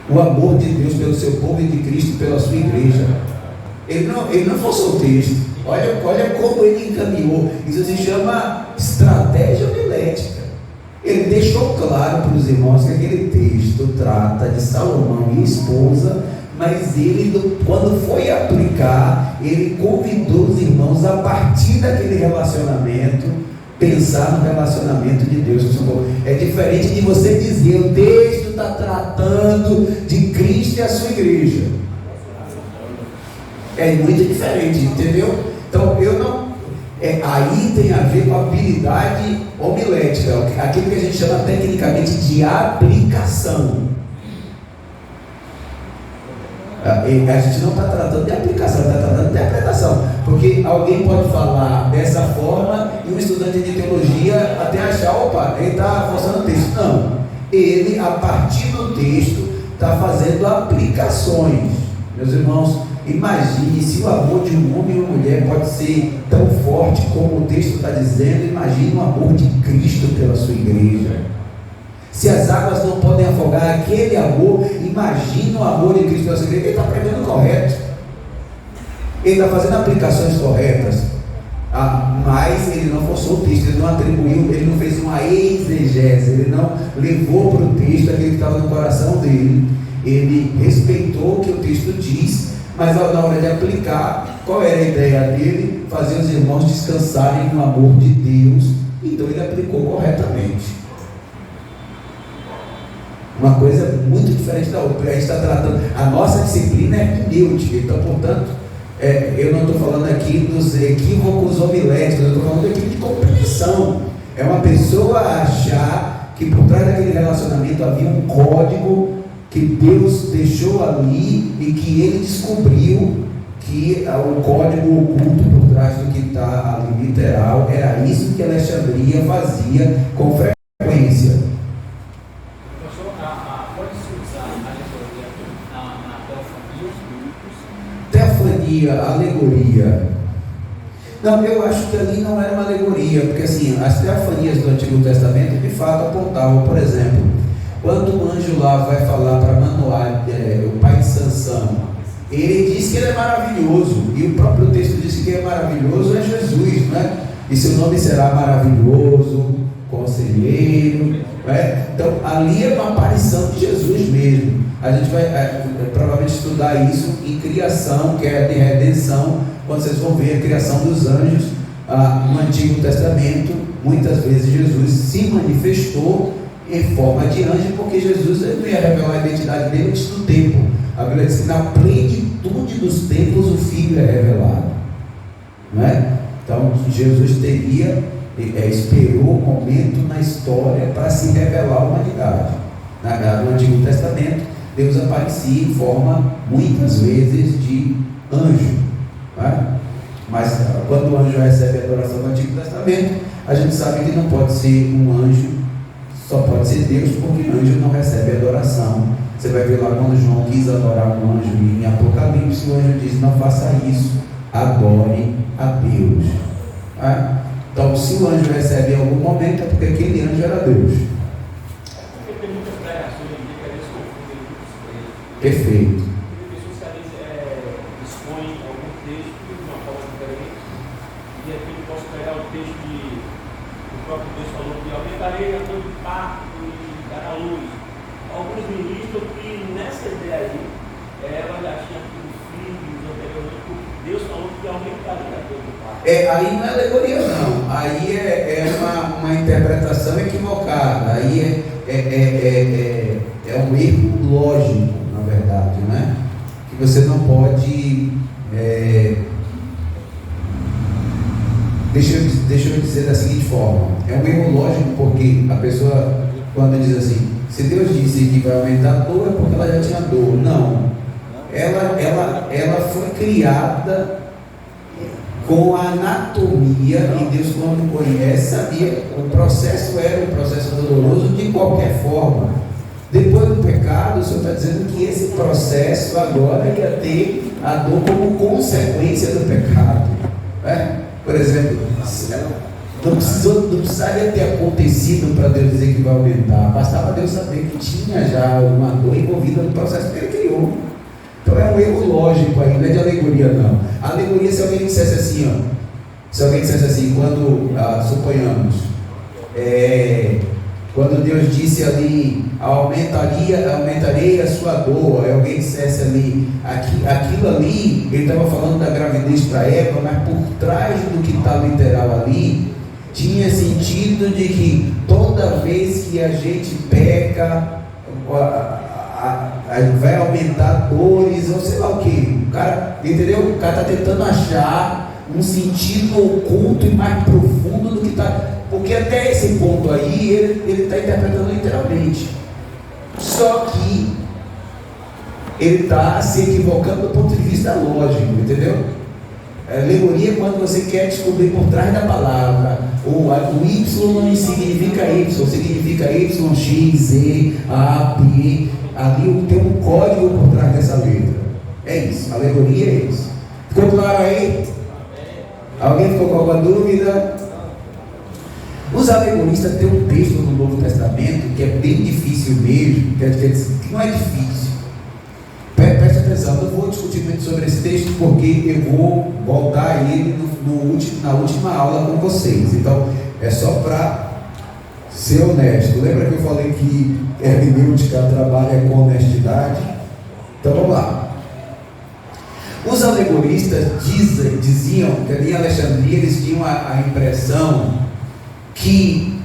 o amor de Deus pelo seu povo e de Cristo pela sua igreja. Ele não forçou o texto. Olha como ele encaminhou. Isso se chama estratégia homilética. Ele deixou claro para os irmãos que aquele texto trata de Salomão e esposa, mas ele, quando foi aplicar, ele convidou os irmãos a partir daquele relacionamento, pensar no relacionamento de Deus com o seu povo. É diferente de você dizer, o texto está tratando de Cristo e a sua igreja. É muito diferente, entendeu? Então, aí tem a ver com a habilidade homilética, aquilo que a gente chama tecnicamente de aplicação. A gente não está tratando de aplicação, está tratando de interpretação, porque alguém pode falar dessa forma e um estudante de teologia até achar, opa, ele está forçando o texto. Não, ele, a partir do texto, está fazendo aplicações. Meus irmãos, imagine se o amor de um homem e uma mulher pode ser tão forte como o texto está dizendo. Imagine o amor de Cristo pela sua igreja. Se as águas não podem afogar aquele amor, imagine o amor de Cristo pela sua igreja. Ele está pregando correto, ele está fazendo aplicações corretas. Mas ele não forçou o texto, ele não atribuiu, ele não fez uma exegese, ele não levou para o texto aquilo que estava no coração dele. Ele respeitou o que o texto diz, mas na hora de aplicar, qual era a ideia dele? Fazer os irmãos descansarem no amor de Deus. Então ele aplicou corretamente. Uma coisa muito diferente da outra. A gente está tratando, a nossa disciplina é hermenêutica. Então, portanto, eu não estou falando aqui dos equívocos homiléticos, eu estou falando aqui de compreensão. É uma pessoa achar que por trás daquele relacionamento havia um código que Deus deixou ali e que ele descobriu que o código oculto por trás do que está ali literal. Era isso que Alexandria fazia com frequência. Teofania, alegoria. Não, eu acho que ali não era uma alegoria, porque assim, as teofanias do Antigo Testamento de fato apontavam, por exemplo, quando o anjo lá vai falar para Manoá, o pai de Sansão, ele diz que ele é maravilhoso, e o próprio texto diz que quem é maravilhoso é Jesus, né? E seu nome será maravilhoso, conselheiro, né? Então ali é uma aparição de Jesus mesmo. A gente vai provavelmente estudar isso em criação, que é de redenção, quando vocês vão ver a criação dos anjos no Antigo Testamento. Muitas vezes Jesus se manifestou em forma de anjo, porque Jesus não ia revelar a identidade dele antes do tempo. A Bíblia diz que na plenitude dos tempos o Filho é revelado, não é? Então Jesus esperou um momento na história para se revelar à humanidade. No Antigo Testamento Deus aparecia em forma muitas vezes de anjo, né? Mas quando o anjo recebe a adoração no Antigo Testamento, a gente sabe que não pode ser um anjo, só pode ser Deus, porque anjo não recebe adoração. Você vai ver lá quando João quis adorar um anjo em Apocalipse, o anjo diz: não faça isso, adore a Deus. Né? Então, se o anjo recebe em algum momento, é porque aquele anjo era Deus. Perfeito.
Tem pessoas que às vezes expõem algum texto de uma forma diferente, e de repente posso pegar o texto o próprio Deus falou que aumentarei a dor de parto e dará luz. Alguns ministram que nessa ideia aí, ela já tinha tido filhos anteriormente, porque Deus falou que aumentaria a dor de parto.
Aí não é alegoria não, aí é uma interpretação equivocada, aí é um erro lógico, na verdade, né? Que você não pode, deixa eu dizer da seguinte forma, é um erro lógico, porque a pessoa, quando diz assim, se Deus disse que vai aumentar a dor, é porque ela já tinha dor. Não, ela foi criada com a anatomia, e Deus, quando conhece, sabia, o processo era um processo doloroso de qualquer forma. Depois do pecado, o Senhor está dizendo que esse processo agora ia ter a dor como consequência do pecado, né? Por exemplo, não precisaria ter acontecido para Deus dizer que vai aumentar, bastava Deus saber que tinha já uma dor envolvida no processo que Ele criou. Então é um erro lógico aí, não é de alegoria não. A alegoria, se alguém dissesse assim, quando, suponhamos, quando Deus disse ali, aumentarei a sua dor, aí alguém dissesse ali, aquilo ali, ele estava falando da gravidez para Eva, mas por trás do que está literal ali, tinha sentido de que toda vez que a gente peca, vai aumentar dores, ou sei lá o que. O cara, entendeu? O cara está tentando achar um sentido oculto e mais profundo do que está. Porque até esse ponto aí, ele está interpretando literalmente. Só que ele está se equivocando do ponto de vista lógico, entendeu? Alegoria é quando você quer descobrir por trás da palavra. O Y não significa Y, significa Y, X, Z, A, P. Ali tem um código por trás dessa letra. É isso, alegoria é isso. Ficou claro aí? Alguém ficou com alguma dúvida? Os alegoristas têm um texto no Novo Testamento que é bem difícil mesmo, que não é difícil. Preste atenção, vou discutir muito sobre esse texto, porque eu vou voltar a ele na última aula com vocês. Então, é só para ser honesto. Lembra que eu falei que hermenêutica trabalha com honestidade? Então, vamos lá. Os alegoristas diziam que ali em Alexandria eles tinham a impressão que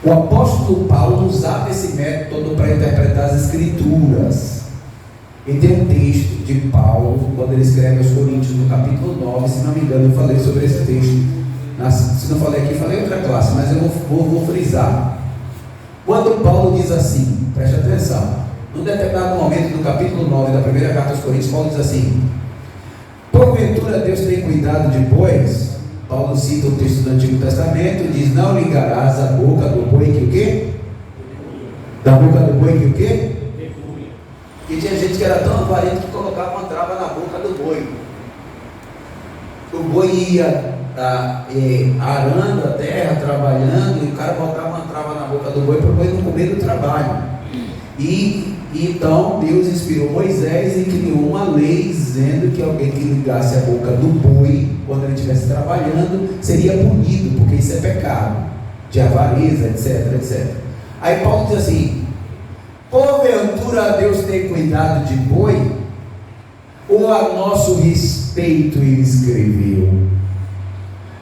o apóstolo Paulo usava esse método para interpretar as Escrituras. E tem um texto de Paulo, quando ele escreve aos Coríntios, no capítulo 9, se não me engano, eu falei sobre esse texto. Se não falei aqui, falei em outra classe, mas eu vou frisar. Quando Paulo diz assim, preste atenção, num determinado momento do capítulo 9 da primeira carta aos Coríntios, Paulo diz assim: porventura Deus tem cuidado de bois? Paulo cita o texto do Antigo Testamento, diz: não ligarás a boca do boi que o quê? Da boca do boi que o quê? Que tinha gente que era tão avarento que colocava uma trava na boca do boi. O boi ia arando a terra, trabalhando, e o cara botava uma trava na boca do boi para o boi não comer do trabalho. E então Deus inspirou Moisés e criou uma lei dizendo que alguém que ligasse a boca do boi quando ele estivesse trabalhando seria punido, porque isso é pecado de avareza, etc, etc. Aí Paulo diz assim: porventura Deus tem cuidado de boi? Ou a nosso respeito ele escreveu?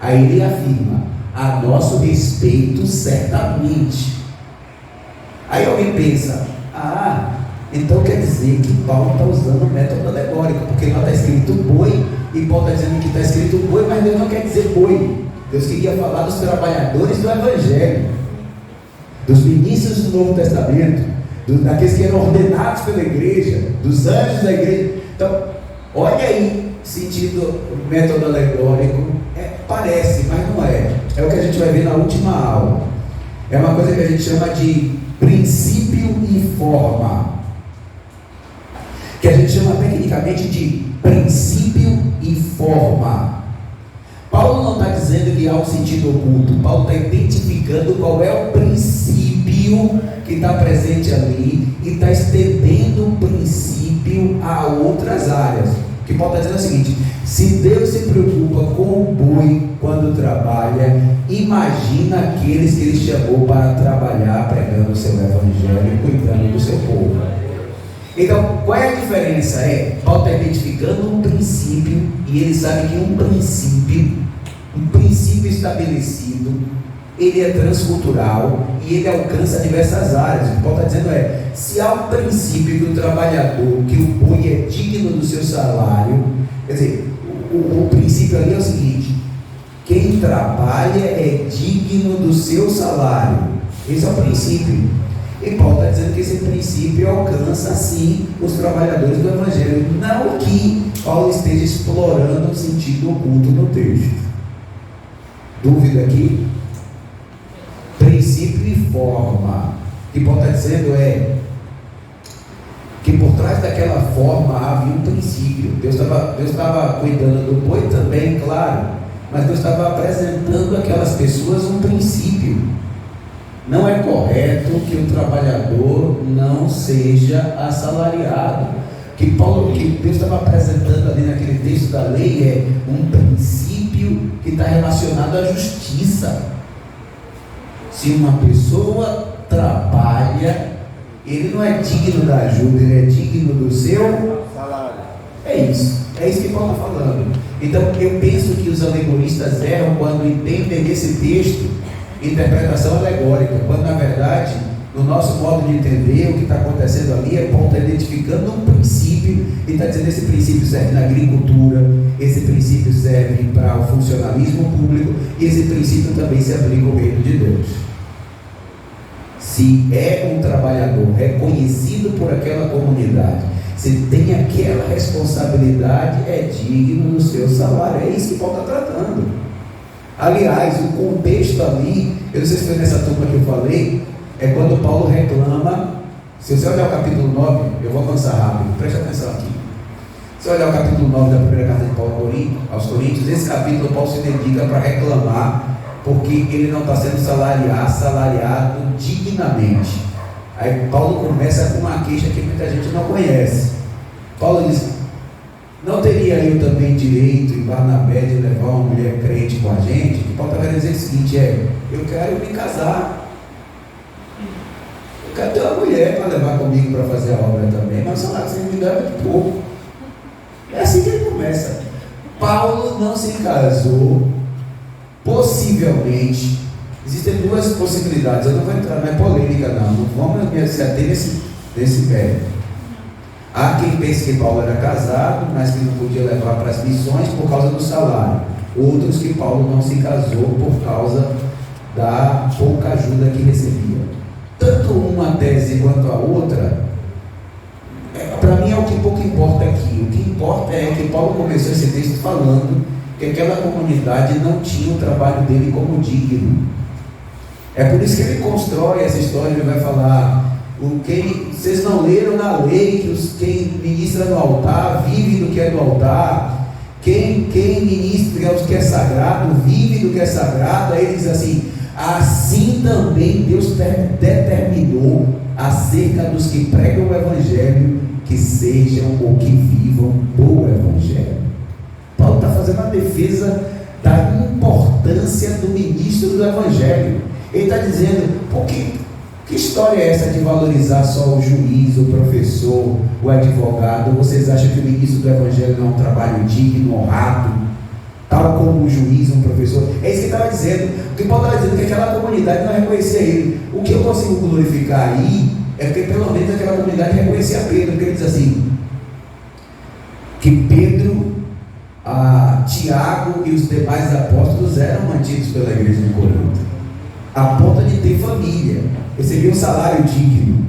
Aí ele afirma: a nosso respeito certamente. Aí alguém pensa: então quer dizer que Paulo está usando o método alegórico, porque lá está escrito boi, e Paulo está dizendo que está escrito boi, mas Deus não quer dizer boi. Deus queria falar dos trabalhadores do Evangelho, dos ministros do Novo Testamento, daqueles que eram ordenados pela igreja, dos anjos da igreja. Então, olha aí, sentido método alegórico, parece, mas não é. É o que a gente vai ver na última aula. É uma coisa que a gente chama de princípio e forma, que a gente chama tecnicamente de princípio e forma. Paulo não está dizendo que há um sentido oculto. Paulo está identificando qual é o princípio que está presente ali e está estendendo o princípio a outras áreas. O que Paulo está dizendo é o seguinte: se Deus se preocupa com o boi quando trabalha, imagina aqueles que ele chamou para trabalhar pregando o seu evangelho e cuidando do seu povo. Então, qual é a diferença? Paulo está identificando um princípio, e ele sabe que um princípio estabelecido, ele é transcultural e ele alcança diversas áreas. O que Paulo está dizendo se há um princípio que o trabalhador, que o boi é digno do seu salário, quer dizer, o princípio ali é o seguinte: quem trabalha é digno do seu salário. Esse é o princípio. E Paulo está dizendo que esse princípio alcança sim os trabalhadores do Evangelho. Não que Paulo esteja explorando o sentido oculto no texto. Dúvida aqui? Princípio e forma. O que Paulo está dizendo que por trás daquela forma havia um princípio. Deus estava cuidando do boi também, claro, mas Deus estava apresentando àquelas pessoas um princípio. Não é correto que o trabalhador não seja assalariado. Que Deus estava apresentando ali naquele texto da lei um princípio que está relacionado à justiça. Se uma pessoa trabalha, ele não é digno da ajuda, ele é digno do seu salário. É isso que Paulo está falando. Então eu penso que os alegoristas erram quando entendem esse texto interpretação alegórica, quando na verdade, no nosso modo de entender, o que está acontecendo ali Paulo está identificando um princípio e está dizendo que esse princípio serve na agricultura, esse princípio serve para o funcionalismo público, e esse princípio também se aplica ao reino de Deus. Se é um trabalhador reconhecido por aquela comunidade, se tem aquela responsabilidade, é digno do seu salário. É isso que Paulo está tratando. Aliás, o contexto ali, eu não sei se foi nessa turma que eu falei, é quando Paulo reclama. Se você olhar o capítulo 9, eu vou avançar rápido, preste atenção aqui. Se você olhar o capítulo 9 da primeira carta de Paulo aos Coríntios, esse capítulo Paulo se dedica para reclamar, porque ele não está sendo salariado dignamente. Aí Paulo começa com uma queixa que muita gente não conhece. Paulo diz: não teria eu também direito em Barnabé de levar uma mulher crente com a gente? O que Paulo está querendo dizer é o seguinte: eu quero me casar. Eu quero ter uma mulher para levar comigo para fazer a obra também, mas sei lá, você me dá muito pouco. É assim que ele começa. Paulo não se casou, possivelmente. Existem duas possibilidades. Eu não vou entrar, não é polêmica, não vamos se ater nesse pé. Há quem pense que Paulo era casado, mas que não podia levar para as missões por causa do salário. Outros que Paulo não se casou por causa da pouca ajuda que recebia. Tanto uma tese quanto a outra, para mim é o que pouco importa aqui. O que importa é que Paulo começou esse texto falando que aquela comunidade não tinha o trabalho dele como digno. É por isso que ele constrói essa história. Ele vai falar: vocês não leram na lei que quem ministra no altar vive do que é do altar, quem ministra o que é sagrado vive do que é sagrado. Aí ele diz assim: assim também Deus determinou acerca dos que pregam o Evangelho, que sejam ou que vivam do Evangelho. Paulo está fazendo a defesa da importância do ministro do Evangelho. Ele está dizendo: por que história é essa de valorizar só o juiz, o professor, o advogado? Vocês acham que o ministro do Evangelho não é um trabalho digno, honrado, tal como o juiz, um professor? É isso que ele estava dizendo. O que Paulo estava dizendo é que aquela comunidade não reconhecia ele. O que eu consigo glorificar aí é porque pelo menos aquela comunidade reconhecia Pedro, porque ele diz assim, que Pedro, Tiago e os demais apóstolos eram mantidos pela igreja de Corinto, a ponto de ter família, receber um salário digno.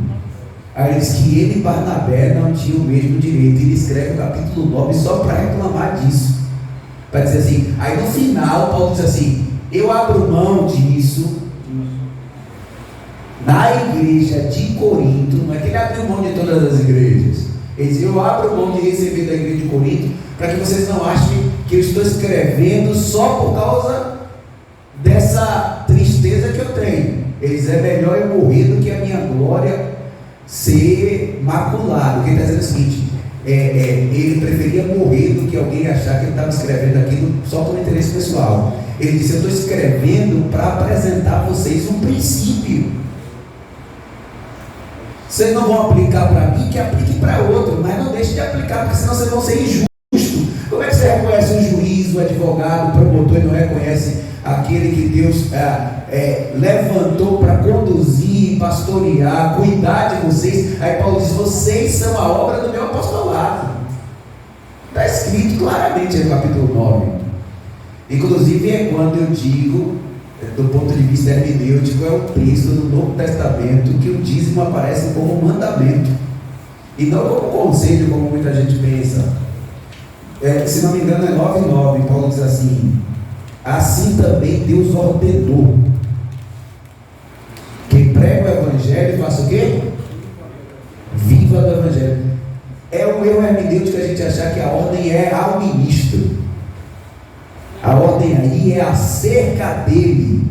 Aí ele diz que ele e Barnabé não tinham o mesmo direito. Ele escreve o capítulo 9 só para reclamar disso, para dizer assim. Aí no final Paulo diz assim: eu abro mão disso na igreja de Corinto. Não é que ele abriu mão de todas as igrejas. Ele diz: eu abro mão de receber da igreja de Corinto, para que vocês não achem que eu estou escrevendo só por causa dessa tristeza que eu tenho. Ele diz: é melhor eu morrer do que a minha glória ser maculada. Porque ele está dizendo o seguinte: ele preferia morrer do que alguém achar que ele estava escrevendo aquilo só por interesse pessoal. Ele disse: eu estou escrevendo para apresentar a vocês um princípio. Vocês não vão aplicar para mim, que aplique para outro, mas não deixe de aplicar, porque senão vocês vão ser injustos. Como é que você reconhece o juiz, o advogado, o promotor, e não reconhece aquele que Deus levantou para conduzir, pastorear, cuidar de vocês? Aí Paulo diz: vocês são a obra do meu apostolado. Está escrito claramente no capítulo 9. Inclusive é quando eu digo, do ponto de vista hermenêutico, é o texto do Novo Testamento que o dízimo aparece como mandamento e não como conselho, como muita gente pensa. Se não me engano é 9:9. Paulo diz assim: assim também Deus ordenou. Quem prega o Evangelho faça o quê? Viva do Evangelho. É o erro hermenêutico a gente achar que a ordem é ao ministro. A ordem aí é acerca dele.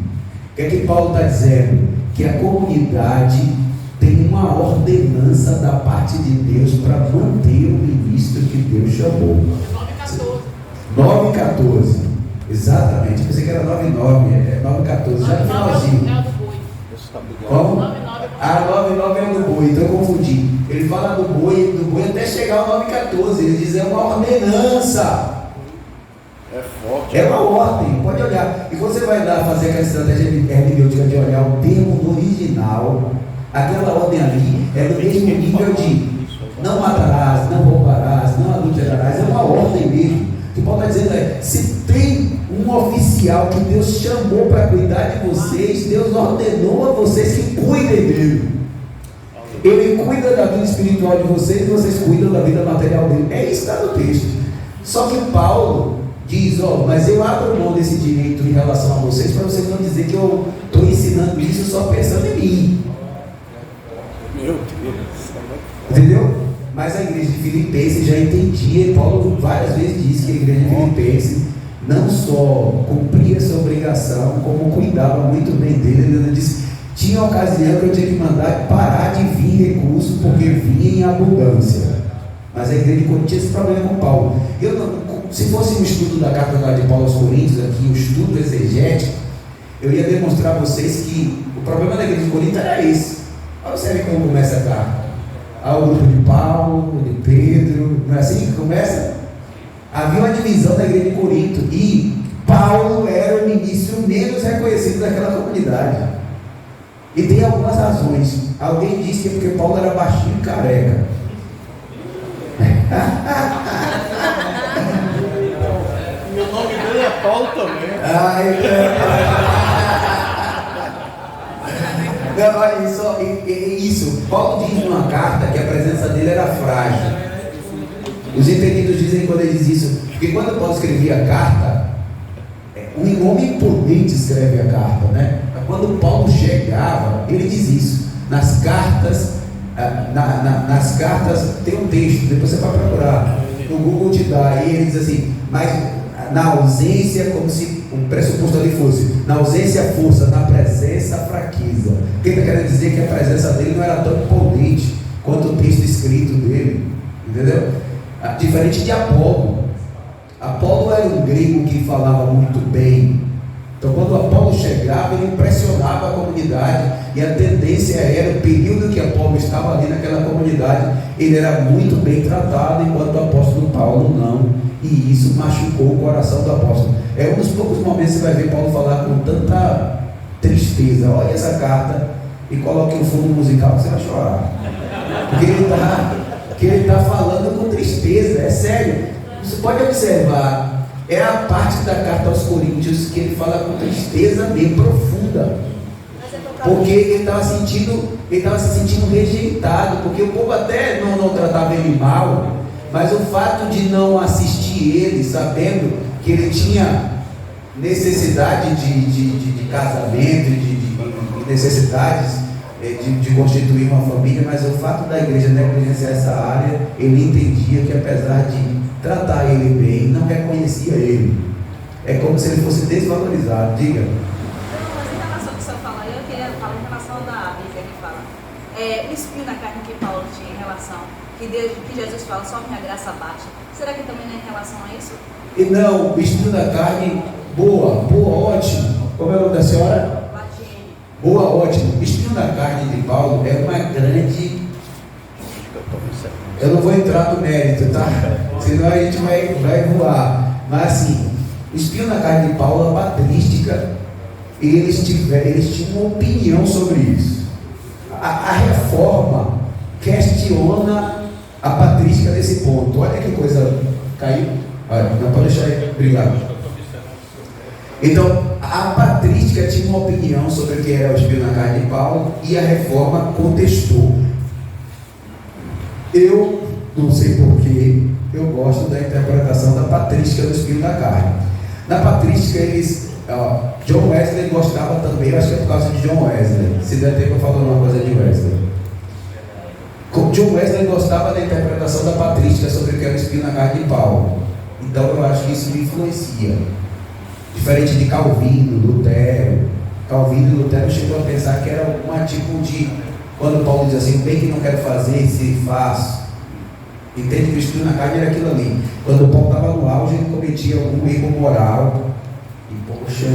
O que é que Paulo está dizendo? Que a comunidade tem uma ordenança da parte de Deus para manter o ministro que Deus chamou. 9:14. Exatamente. Eu pensei que era 9:9. É 9:14. Já no finalzinho.
É o do boi.
Como?
9:9.
9:9 é o do boi. Então eu confundi. Ele fala do boi até chegar ao 9:14. Ele diz: é uma ordenança.
É forte.
É uma ordem, pode olhar. E quando você vai fazer aquela estratégia hermenêutica de olhar o termo no original, aquela ordem ali é do mesmo nível de não matarás, não roubarás, não adulterarás. É uma ordem mesmo. O que Paulo está dizendo se tem um oficial que Deus chamou para cuidar de vocês, Deus ordenou a vocês que cuidem dele. Ele cuida da vida espiritual de vocês e vocês cuidam da vida material dele. É isso que está no texto. Só que Paulo diz: mas eu abro mão desse direito em relação a vocês, para vocês não dizer que eu estou ensinando isso só pensando em mim.
Meu Deus.
Entendeu? Mas a igreja de Filipenses já entendia, e Paulo várias vezes disse que a igreja de Filipenses não só cumpria essa obrigação, como cuidava muito bem dele. Ele disse: tinha ocasião que eu tinha que mandar parar de vir recurso, porque vinha em abundância. Mas a igreja de Corinto tinha esse problema com Paulo. Se fosse um estudo da carta de Paulo aos Coríntios, aqui, um estudo exegético, eu ia demonstrar a vocês que o problema da igreja de Corinto era esse. Olha você vê como começa a carta. Há o grupo de Paulo, de Pedro, não é assim que começa? Havia uma divisão da igreja de Corinto e Paulo era o ministro menos reconhecido daquela comunidade. E tem algumas razões. Alguém disse que é porque Paulo era baixinho e careca.
Meu nome dele é Paulo também.
Não, olha isso. Paulo diz numa carta que a presença dele era frágil. Os entendidos dizem quando ele diz isso, porque quando Paulo escrevia a carta, um homem imponente escreve a carta, né? Quando Paulo chegava, ele diz isso. Nas cartas tem um texto, depois você vai procurar. No Google te dá, e ele diz assim, mas na ausência, como se um pressuposto ali fosse, na ausência força, na presença fraqueza. O que ele está querendo dizer? Que a presença dele não era tão imponente quanto o texto escrito dele, entendeu? Diferente de Apolo. Apolo era um grego que falava muito bem. Então quando Apolo chegava, ele impressionava a comunidade, e a tendência era, o período que Apolo estava ali naquela comunidade, ele era muito bem tratado, enquanto o apóstolo Paulo não, e isso machucou o coração do apóstolo. É um dos poucos momentos que você vai ver Paulo falar com tanta tristeza. Olha essa carta e coloque um fundo musical que você vai chorar, porque ele está falando com tristeza, é sério. Você pode observar, é a parte da carta aos Coríntios que ele fala com tristeza bem profunda, porque ele estava se sentindo rejeitado, porque o povo até não tratava ele mal, mas o fato de não assistir ele, sabendo que ele tinha necessidade de casamento, de necessidades de constituir uma família, mas o fato da igreja negligenciar essa área, ele entendia que apesar de tratar ele bem, não reconhecia ele. É como se ele fosse desvalorizado. Diga.
Não, mas em relação ao que o senhor fala, eu queria falar em relação da Bíblia que fala. O espinho na carne que Paulo tinha em relação, que Jesus fala, só minha graça basta. Será que também não é em relação a isso?
E não, o espinho da carne, boa, ótimo. Como é o nome da senhora?
Latiene.
Boa, ótimo. O espinho da carne de Paulo é uma grande... Eu não vou entrar no mérito, tá? Senão a gente vai voar. Mas assim, o espinho na carne de Paulo, a patrística, eles tinham uma opinião sobre isso. A reforma questiona a patrística desse ponto. Olha que coisa, caiu. Olha, não pode deixar aí, obrigado. Então, a patrística tinha uma opinião sobre o que era o espinho na carne de Paulo, e a reforma contestou. Eu não sei porquê, eu gosto da interpretação da patrística do espinho da carne. Na patrística, John Wesley gostava também, eu acho que é por causa de John Wesley. Se der tempo eu falo uma coisa de Wesley. John Wesley gostava da interpretação da patrística sobre o que era o espinho na carne de Paulo. Então eu acho que isso me influencia. Diferente de Calvino, Lutero. Calvino e Lutero chegou a pensar que era um tipo de... Quando Paulo diz assim, o bem que não quero fazer, se faz. Entende que o espinho na carne era aquilo ali. Quando Paulo estava no auge, ele cometia algum erro moral. E poxa,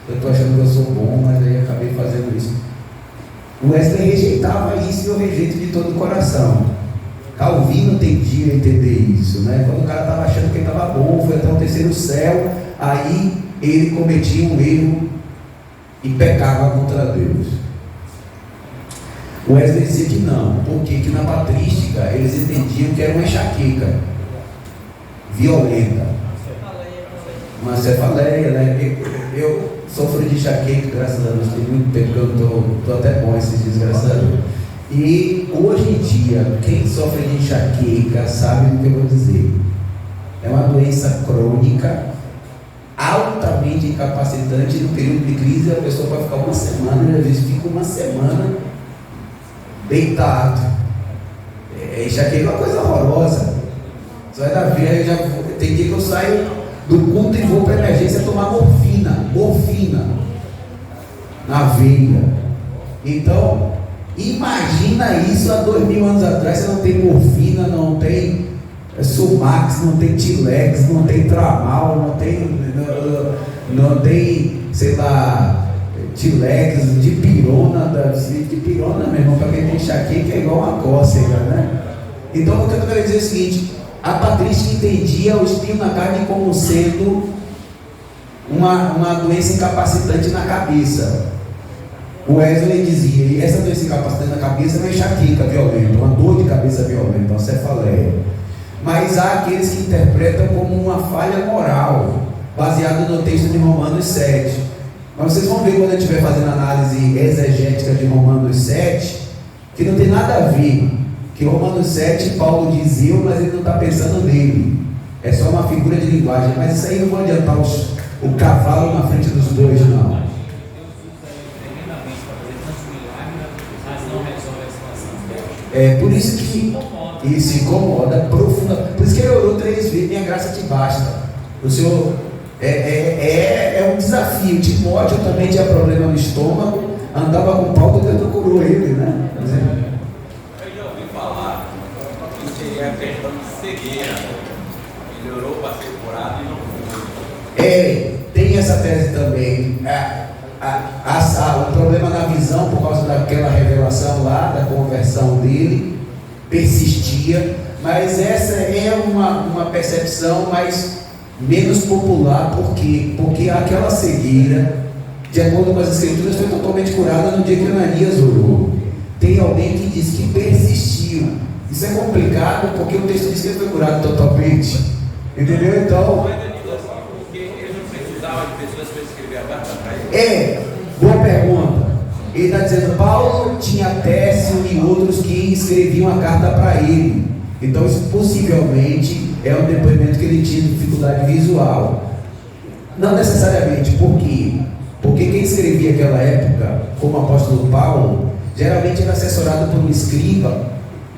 eu estou achando que eu sou bom, mas aí acabei fazendo isso. O Wesley rejeitava isso e eu rejeito de todo o coração. Calvino tendia a entender isso, né? Quando o cara estava achando que ele estava bom, foi até o terceiro céu, aí ele cometia um erro e pecava contra Deus. O Wesley dizia que não, porque que na patrística eles entendiam que era uma enxaqueca violenta, uma cefaleia, né? Eu sofro de enxaqueca, graças a Deus, tem muito tempo que eu estou até bom esses dias, graças a Deus. E hoje em dia, quem sofre de enxaqueca sabe do que eu vou dizer. É uma doença crônica, altamente incapacitante. No período de crise, a pessoa pode ficar uma semana, às vezes fica uma semana deitado. Enxaqueca é uma coisa horrorosa. Você vai dar vida, tem dia que eu saio do culto e vou para a emergência tomar morfina na veia. Então, Imagina isso há 2000 anos atrás. Você não tem morfina, não tem Sumax, não tem Tilex, não tem Tramal, não tem, sei lá, Tilex, dipirona, dipirona, meu irmão, para quem tem enxaqueca é igual uma cócega, né? Então o que eu quero dizer é o seguinte: a patrística entendia o espinho na carne como sendo uma doença incapacitante na cabeça. O Wesley dizia, e essa doença incapacitante na cabeça é uma enxaqueca violenta, uma dor de cabeça violenta, uma cefaleia. Mas há aqueles que interpretam como uma falha moral, baseado no texto de Romanos 7. Mas vocês vão ver quando eu estiver fazendo análise exegética de Romanos 7, que não tem nada a ver. Que Romanos 7, Paulo diz eu, mas ele não está pensando nele. É só uma figura de linguagem. Mas isso aí não vai adiantar o cavalo na frente dos dois, não. É por isso que ele se incomoda profundamente. Por isso que ele orou 3 vezes: minha graça te basta. O Senhor é um desafio. Timóteo também tinha problema no estômago, andava com Paulo, Deus procurou ele, né?
Eu já ouvi falar que seria a questão de cegueira. Ele orou para ser curado e não foi.
Tem essa tese também. O problema na visão, por causa daquela revelação lá, da conversão dele, persistia, mas essa é uma percepção mais menos popular. Por quê? Porque aquela cegueira, de acordo com as escrituras, foi totalmente curada no dia que Ananias orou. Tem alguém que diz que persistiu. Isso é complicado, porque o texto diz que ele foi curado totalmente. Entendeu? Então, boa pergunta. Ele está dizendo: Paulo tinha Tércio e outros que escreviam a carta para ele. Então isso possivelmente é um depoimento que ele tinha dificuldade visual. Não necessariamente. Por quê? Porque quem escrevia naquela época, como o apóstolo Paulo, geralmente era assessorado por um escriba.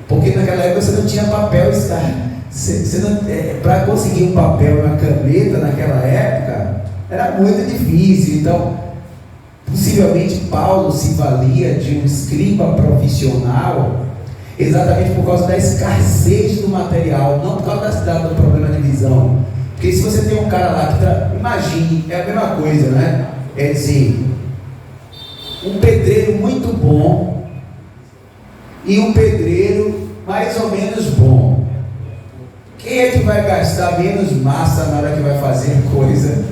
Porque naquela época você não tinha papel. Para conseguir um papel e uma caneta naquela época era muito difícil. Então, possivelmente Paulo se valia de um escriba profissional exatamente por causa da escassez do material, não por causa do problema de visão. Porque se você tem um cara lá que imagine, é a mesma coisa, né? É dizer, um pedreiro muito bom e um pedreiro mais ou menos bom. Quem é que vai gastar menos massa na hora que vai fazer coisa?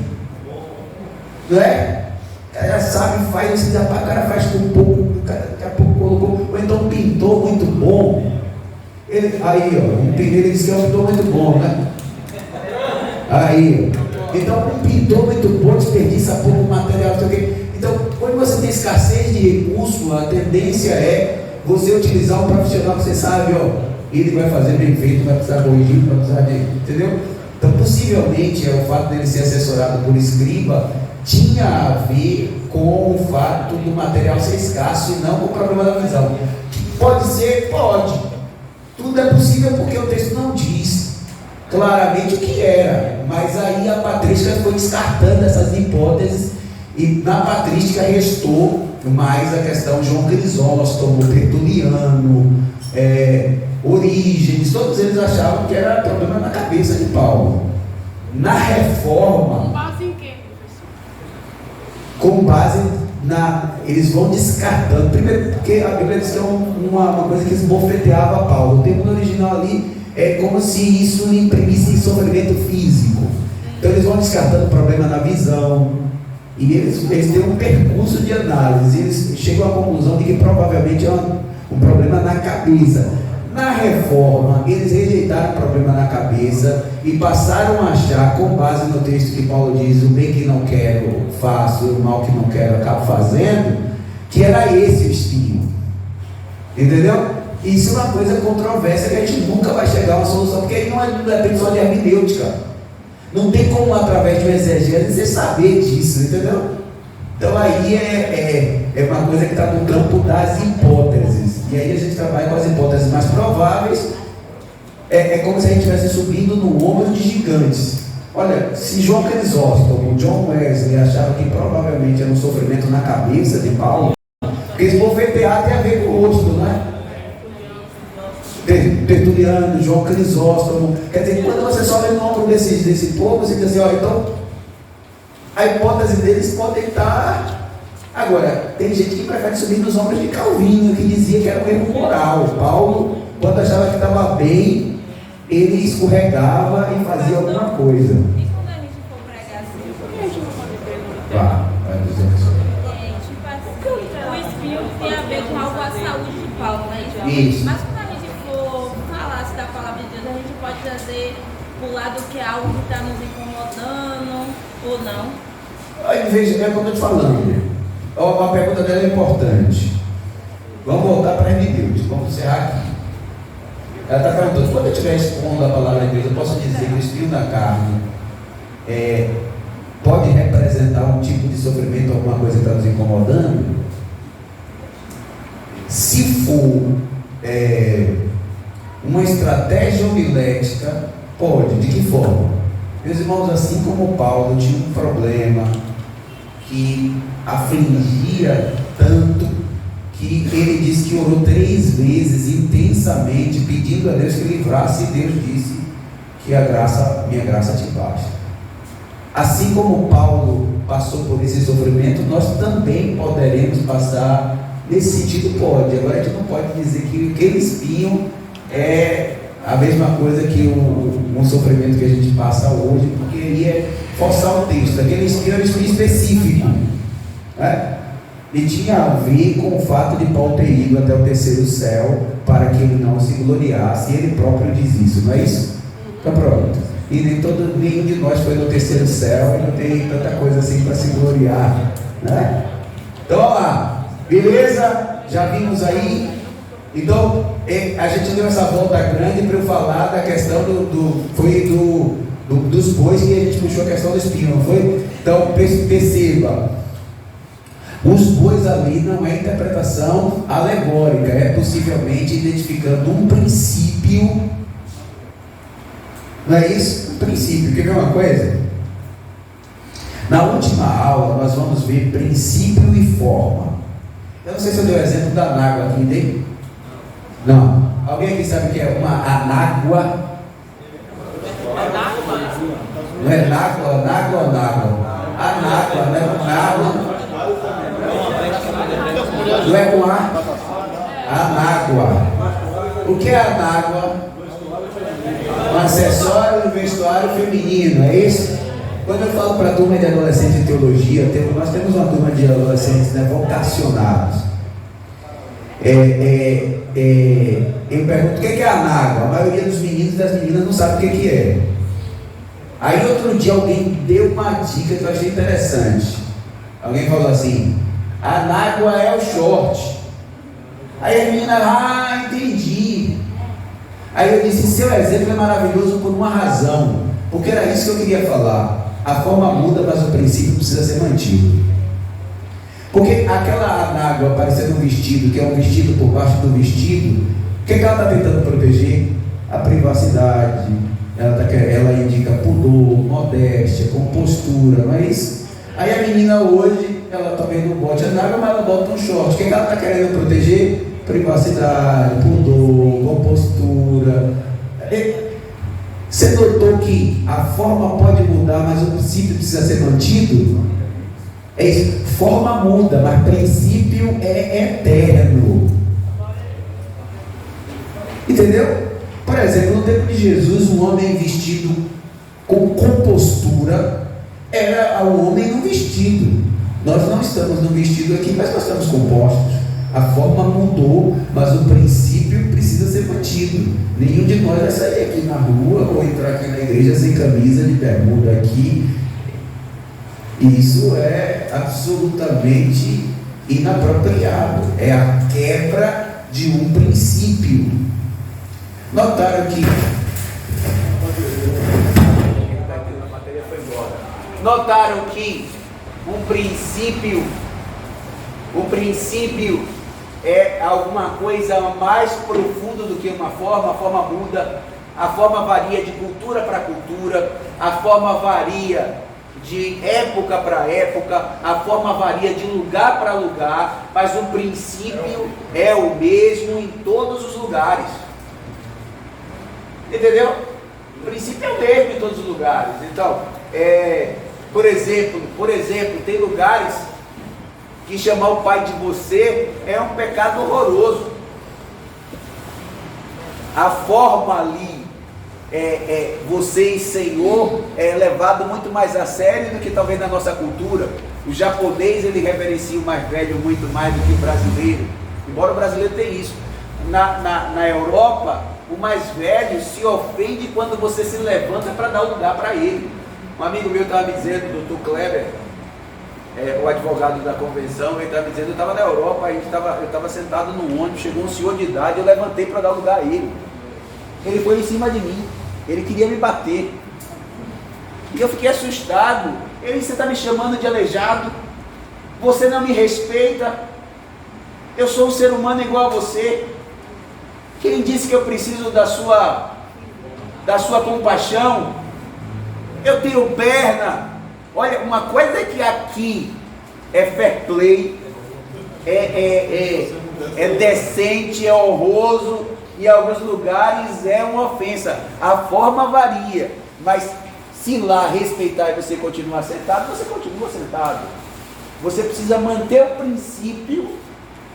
Não é? O cara já sabe, faz, o cara faz com pouco, daqui a pouco colocou, ou então um pintor muito bom. Um pedreiro disse que é um pintor muito bom, né? Então um pintor muito bom desperdiça pouco material, não sei o quê. Então, quando você tem escassez de recurso, a tendência é você utilizar um profissional que você sabe, ele vai fazer bem feito, vai precisar corrigir, vai precisar de. Entendeu? Então, possivelmente, o fato dele ser assessorado por escriba tinha a ver com o fato do material ser escasso e não com o problema da visão. Pode ser? Pode. Tudo é possível porque o texto não diz claramente o que era. Mas aí a patrística foi descartando essas hipóteses e na patrística restou mais a questão de João Crisóstomo, Tertuliano, Orígenes. Todos eles achavam que era problema na cabeça de Paulo. Na Reforma, com base eles vão descartando. Primeiro, porque a Bíblia diz que é uma coisa que esbofeteava Paulo. O termo original ali é como se isso lhe imprimisse sofrimento físico. Então eles vão descartando o problema na visão. E eles têm um percurso de análise. Eles chegam à conclusão de que provavelmente é um problema na cabeça. Na Reforma, eles rejeitaram o problema na cabeça e passaram a achar, com base no texto que Paulo diz, o bem que não quero faço, o mal que não quero acabo fazendo, que era esse o espinho. Entendeu? Isso é uma coisa controversa que a gente nunca vai chegar a uma solução, porque aí não depende só de hermenêutica. Não tem como, através de um exegese, você saber disso, entendeu? Então aí é uma coisa que está no campo das hipóteses. E aí a gente trabalha com as hipóteses mais prováveis. É como se a gente estivesse subindo no ombro de gigantes. Olha, se João Crisóstomo, John Wesley achava que provavelmente era um sofrimento na cabeça de Paulo, Porque esse povo teatro tem a ver com o rosto, não é? Tertuliano, João Crisóstomo. Quer dizer, quando você só lê o nome desse povo, você diz assim, ó, então a hipótese deles pode estar. Agora, tem gente que prefere subir nos ombros de Calvino, que dizia que era um erro moral. Paulo, quando achava que estava bem, ele escorregava e fazia alguma coisa.
E quando a gente for pregar assim, por que a gente não pode perguntar?
Vai dizer isso.
Tipo assim, o espinho tem a ver com algo à saúde de Paulo, né?
Isso.
Mas quando a gente for falar da palavra de Deus, a gente pode trazer pro lado que é algo que está nos incomodando ou não.
Aí veja, é como eu estou te falando. A pergunta dela é importante. Vamos voltar para a hermenêutica. Vamos encerrar aqui. Ela está perguntando, quando eu estiver expondo a palavra de Deus, eu posso dizer que o espinho na carne pode representar um tipo de sofrimento, alguma coisa que está nos incomodando? Se for uma estratégia homilética, pode. De que forma? Meus irmãos, assim como Paulo tinha um problema que afligia tanto, que ele disse que orou 3 vezes intensamente, pedindo a Deus que livrasse, e Deus disse que minha graça te basta. Assim como Paulo passou por esse sofrimento, nós também poderemos passar nesse sentido, pode. Agora a gente não pode dizer que aquele espinho é a mesma coisa que um sofrimento que a gente passa hoje, porque aí é forçar o texto. Aquele espinho é um espinho específico, né? E tinha a ver com o fato de Paulo ter ido até o 3º céu para que ele não se gloriasse, e ele próprio diz isso, não é isso? Então pronto. E nenhum de nós foi no 3º céu, e não tem tanta coisa assim para se gloriar, né? Então vamos lá, beleza? Já vimos aí. Então a gente deu essa volta grande para eu falar da questão dos bois, que a gente puxou a questão do espinho, não foi? Então perceba. Os bois ali não é interpretação alegórica, é possivelmente identificando um princípio, não é isso? Um princípio. Quer ver uma coisa? Na última aula nós vamos ver princípio e forma. Eu não sei se eu dei o exemplo da anágua aqui, dei? Não. Alguém aqui sabe o que é uma anágua? Não é nágua ou anágua? Anágua, né? Anágua. Não é com A? Anágua. O que é anágua? Um acessório do vestuário feminino, é isso? Quando eu falo para a turma de adolescentes de teologia, nós temos uma turma de adolescentes, né, vocacionados. Eu pergunto o que é anágua. A maioria dos meninos e das meninas não sabe o que é. Aí outro dia alguém deu uma dica que eu achei interessante. Alguém falou assim: anágua é o short. Aí a menina, entendi. Aí eu disse: seu exemplo é maravilhoso por uma razão, porque era isso que eu queria falar. A forma muda, mas o princípio precisa ser mantido. Porque aquela anágua parecendo um vestido, que é um vestido por baixo do vestido, o que ela está tentando proteger? A privacidade. Ela indica pudor, modéstia, compostura, não é isso? Aí a menina hoje, ela também não bota anágua, mas ela bota um short. O que ela está querendo proteger? Privacidade, pudor, compostura. Você notou que a forma pode mudar, mas o princípio precisa ser mantido? É isso. Forma muda, mas princípio é eterno. Entendeu? Por exemplo, no tempo de Jesus, um homem vestido com compostura era o homem no vestido. Nós não estamos no vestido aqui, mas nós estamos compostos. A forma mudou, mas o princípio precisa ser mantido. Nenhum de nós vai sair aqui na rua ou entrar aqui na igreja sem camisa de bermuda aqui. Isso é absolutamente inapropriado. É a quebra de um princípio. Notaram que um princípio é alguma coisa mais profunda do que uma forma. A forma muda, a forma varia de cultura para cultura, a forma varia
de época para época, a forma varia de lugar para lugar, mas o princípio é o mesmo em todos os lugares. Entendeu? O princípio é o mesmo em todos os lugares. Então, por exemplo, tem lugares que chamar o pai de você é um pecado horroroso. A forma ali, você e Senhor, é levado muito mais a sério do que talvez na nossa cultura. O japonês, ele reverencia o mais velho muito mais do que o brasileiro, embora o brasileiro tenha isso. Na Europa, o mais velho se ofende quando você se levanta para dar lugar para ele. Um amigo meu estava me dizendo, o Dr. Kleber, o advogado da convenção, ele estava me dizendo, eu estava na Europa, eu estava sentado no ônibus, chegou um senhor de idade, eu levantei para dar lugar a ele. Ele foi em cima de mim, ele queria me bater. E eu fiquei assustado. Ele disse, você está me chamando de aleijado? Você não me respeita? Eu sou um ser humano igual a você. Quem disse que eu preciso da sua compaixão? Eu tenho perna. Olha, uma coisa é que aqui é fair play, é decente, é honroso, e em alguns lugares é uma ofensa. A forma varia, mas se lá respeitar e você continuar sentado, você continua sentado. Você precisa manter o princípio.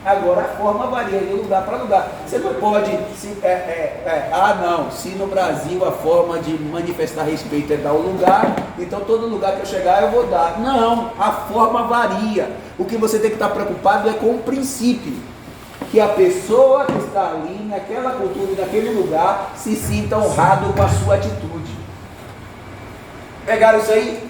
Agora a forma varia de lugar para lugar. Você não pode, se no Brasil a forma de manifestar respeito é dar o lugar, então todo lugar que eu chegar eu vou dar. Não, a forma varia. O que você tem que estar preocupado é com o princípio. Que a pessoa que está ali, naquela cultura, naquele lugar, se sinta honrado com a sua atitude. Pegaram isso aí?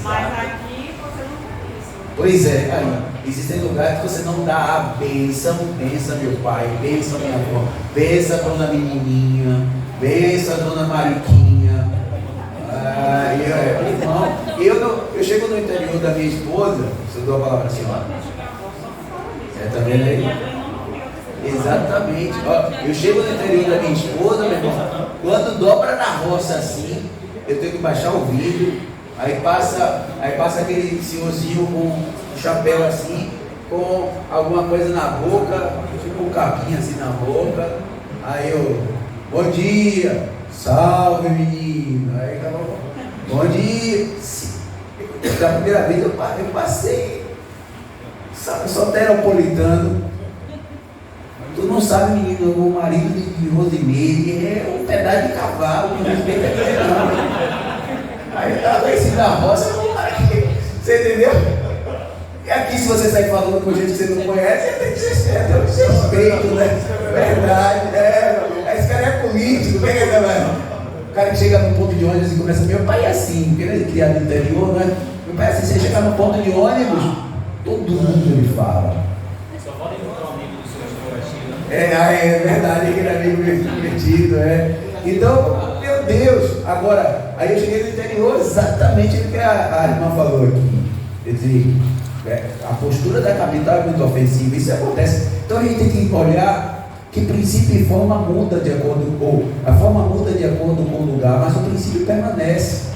Mas aqui você não tem isso.
Pois é, aí, existem lugares que você não dá a bênção, benção meu pai, benção minha avó, benção a dona menininha, benção a dona Mariquinha. Irmão, eu chego no interior da minha esposa, se eu dou a palavra assim, ó. Tá vendo aí? Exatamente, ó, eu chego no interior da minha esposa, meu irmão, quando dobra na roça assim, eu tenho que baixar o vidro. Aí passa aquele senhorzinho com um chapéu assim, com alguma coisa na boca, tipo um capinha assim na boca. Aí eu, bom dia, salve menino. Aí acabou, bom dia. Da primeira vez eu passei soteropolitano. Tu não sabe, menino, o marido de Rosimeire é um pedaço de cavalo, não respeita ele não. Aí eu estava conhecido da roça, você entendeu? E aqui, se você sair falando com gente que você não conhece, você tem que ser respeito, né? Verdade, esse cara é político, vem aqui, o cara que chega no ponto de ônibus e começa, meu pai é assim, porque ele é criado no interior, né? Meu pai é assim, você chega no ponto de ônibus, todo mundo ele fala.
Só pode encontrar um amigo do seu Florestino.
É verdade, aquele amigo metido, Então, meu Deus, agora, aí eu cheguei no interior, exatamente o que a irmã falou aqui. Quer dizer, a postura da capital é muito ofensiva, isso acontece. Então a gente tem que olhar que princípio e forma muda de acordo com, a forma muda de acordo com o lugar, mas o princípio permanece.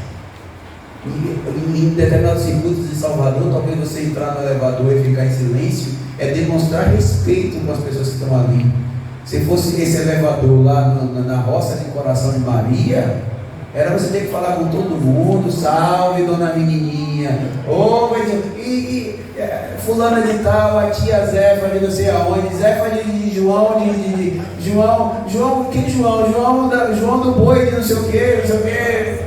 Em determinados circuitos de Salvador, talvez você entrar no elevador e ficar em silêncio, é demonstrar respeito com as pessoas que estão ali. Se fosse esse elevador lá na roça de Coração de Maria, era você ter que falar com todo mundo, salve dona menininha, fulana de tal, a tia Zefa de não sei aonde, Zefa de João, João, quem João? João do boi de não sei o que,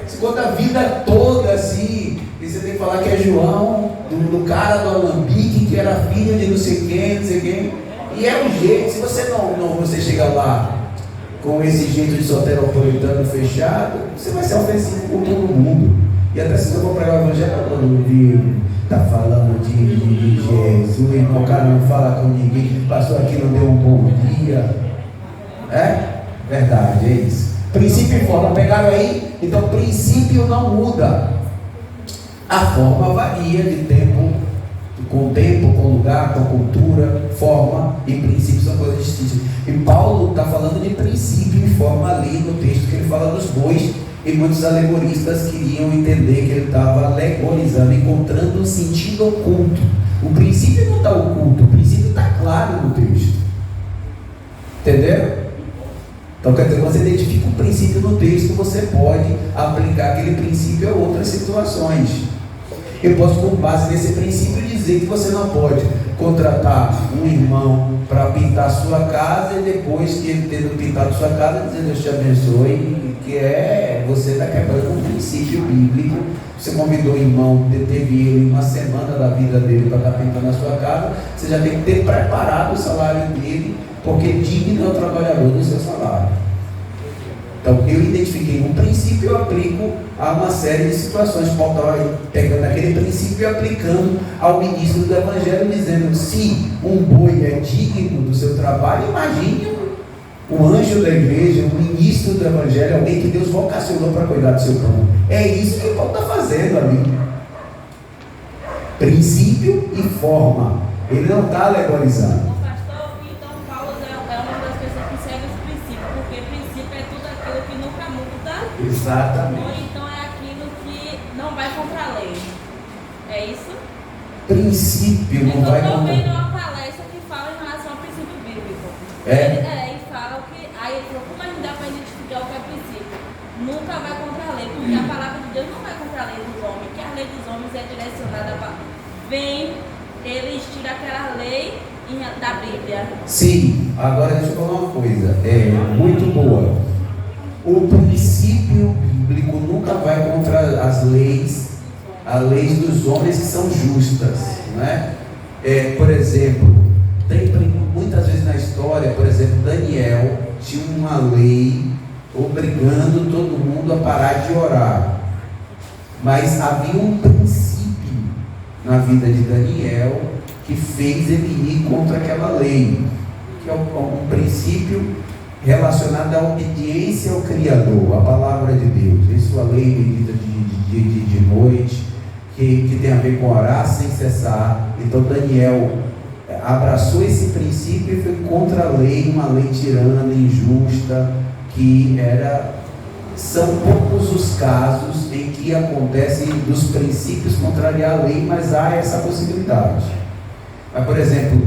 se conta a vida toda assim, e você tem que falar que é João, do cara do Alambique, que era filho de não sei quem. E é um jeito, se você você chega lá com esse jeito de soteropolitano fechado, você vai ser ofensivo com todo mundo. E até se eu for pregar o evangelho, quando viu, tá falando de Jesus, irmão, o cara não fala com ninguém, passou aqui, não deu um bom dia. Verdade, é isso. Princípio e forma, pegaram aí? Então, princípio não muda. A forma varia de tempo, com lugar, com cultura, forma e princípio são coisas distintas. E Paulo está falando de princípio e forma ali no texto que ele fala dos bois, e muitos alegoristas queriam entender que ele estava alegorizando, encontrando um sentido oculto. O princípio não está oculto, o princípio está claro no texto. Entenderam? Então, quer dizer, você identifica um princípio no texto, você pode aplicar aquele princípio a outras situações. Eu posso, com base nesse princípio, dizer que você não pode contratar um irmão para pintar a sua casa e depois que ele tendo pintado a sua casa, dizer Deus te abençoe, que você está quebrando um princípio bíblico. Você convidou o irmão, teve ele uma semana da vida dele para estar pintando a sua casa, você já tem que ter preparado o salário dele, porque digno é o trabalhador do seu salário. Então, eu identifiquei um princípio e eu aplico a uma série de situações. Paulo estava pegando aquele princípio e aplicando ao ministro do Evangelho, dizendo: se um boi é digno do seu trabalho, imagine o anjo da igreja, o ministro do Evangelho, alguém que Deus vocacionou para cuidar do seu povo. É isso que Paulo está fazendo ali. Princípio e forma. Ele não está alegorizando. Exatamente.
Ou então é aquilo que não vai contra a lei. É isso?
Princípio não vai contra a lei.
Eu estou vendo uma palestra que fala em relação ao princípio bíblico. E fala que. Aí ele falou: como a gente dá para identificar o que é princípio? Nunca vai contra a lei, porque a palavra de Deus não vai contra a lei dos homens, que a lei dos homens é direcionada para. Vem, eles tiram aquela lei da Bíblia.
Sim, agora deixa eu falar uma coisa. Muito boa. O princípio bíblico nunca vai contra as leis dos homens que são justas, né? Por exemplo, tem muitas vezes na história, por exemplo, Daniel tinha uma lei obrigando todo mundo a parar de orar, mas havia um princípio na vida de Daniel que fez ele ir contra aquela lei, que é um princípio relacionado à obediência ao Criador, à palavra de Deus. Isso, a lei bendita de noite, que tem a ver com orar sem cessar. Então Daniel abraçou esse princípio e foi contra a lei, uma lei tirana, injusta, que são poucos os casos em que acontecem dos princípios contrariar a lei, mas há essa possibilidade. Mas, por exemplo,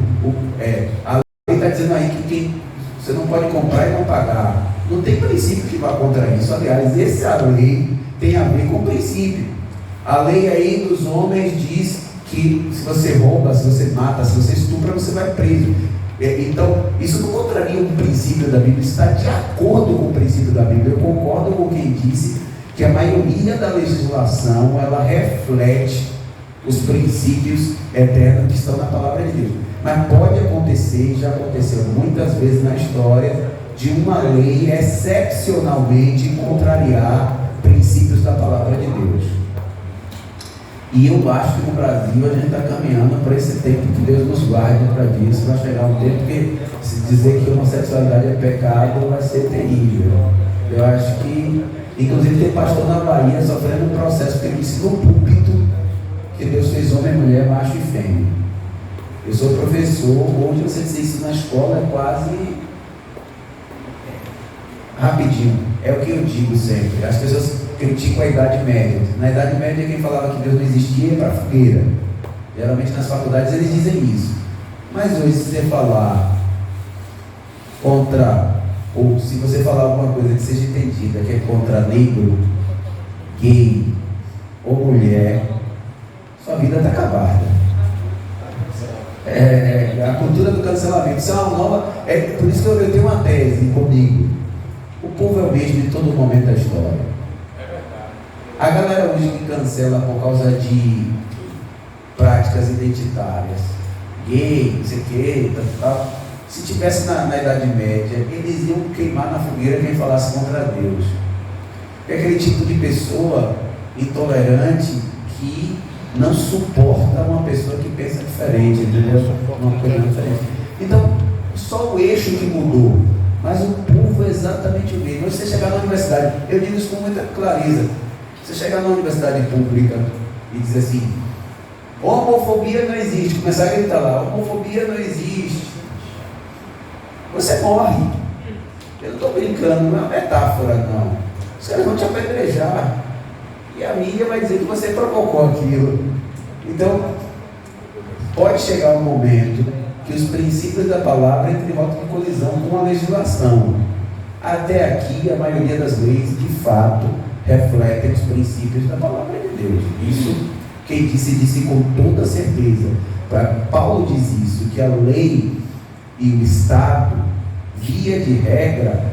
a lei está dizendo aí que você não pode comprar e não pagar. Não tem princípio que vá contra isso. Aliás, essa lei tem a ver com o princípio. A lei aí dos homens diz que se você rouba, se você mata, se você estupra, você vai preso. Então, isso não contraria um princípio da Bíblia, está de acordo com o princípio da Bíblia. Eu concordo com quem disse que a maioria da legislação, ela reflete os princípios eternos que estão na palavra de Deus. Mas pode acontecer, e já aconteceu muitas vezes na história, de uma lei excepcionalmente contrariar princípios da palavra de Deus. E eu acho que no Brasil a gente está caminhando para esse tempo, que Deus nos guarde para disso. Vai chegar um tempo que, se dizer que homossexualidade é pecado, vai ser terrível. Eu acho que, inclusive, tem pastor na Bahia sofrendo um processo, porque ele disse no púlpito que Deus fez homem, mulher, macho e fêmea. Eu sou professor, hoje você dizer isso na escola é quase rapidinho. É o que eu digo sempre. As pessoas criticam a Idade Média. Na Idade Média, quem falava que Deus não existia ia para a fogueira. Geralmente nas faculdades eles dizem isso. Mas hoje, se você falar contra, ou se você falar alguma coisa que seja entendida, que é contra negro, gay ou mulher, sua vida está acabada. A cultura do cancelamento, isso é uma nova. Por isso que eu tenho uma tese comigo. O povo é o mesmo em todo momento da história. A galera hoje que cancela por causa de práticas identitárias, gay, não sei o que, tal. Se tivesse na Idade Média, eles iam queimar na fogueira quem falasse contra Deus. É aquele tipo de pessoa intolerante que não suporta uma pessoa que pensa diferente, entendeu? Uma coisa diferente. Então, só o eixo que mudou, mas o povo é exatamente o mesmo. Você chegar na universidade, eu digo isso com muita clareza, você chegar na universidade pública e dizer assim: homofobia não existe, começar a gritar lá, homofobia não existe, você morre. Eu não estou brincando, não é uma metáfora, não. Os caras vão te apedrejar. E a mídia vai dizer que você provocou aquilo. Então, pode chegar um momento que os princípios da palavra entrem em rota de colisão com a legislação. Até aqui, a maioria das leis, de fato, refletem os princípios da palavra de Deus. Isso, quem disse com toda certeza. Paulo diz isso, que a lei e o Estado, via de regra,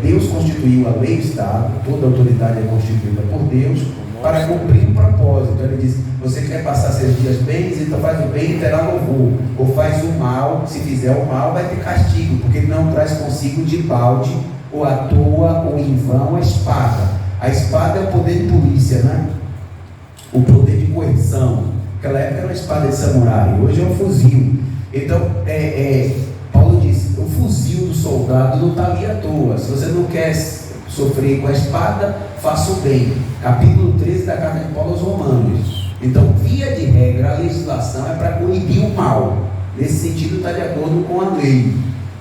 Deus constituiu a lei e o Estado, toda autoridade é constituída por Deus, para cumprir um propósito. Então ele diz, você quer passar seus dias bem, então faz o bem e terá louvor, ou faz o mal, se fizer o mal vai ter castigo, porque ele não traz consigo de balde, ou à toa, ou em vão a espada. A espada é o poder de polícia, né? O poder de coerção. Naquela época era uma espada de samurai, hoje é um fuzil. Então, Paulo diz, o fuzil do soldado não está ali à toa. Se você não quer sofrer com a espada, faça o bem. Capítulo 13 da carta de Paulo aos Romanos. Então, via de regra, a legislação é para coibir o mal. Nesse sentido, está de acordo com a lei.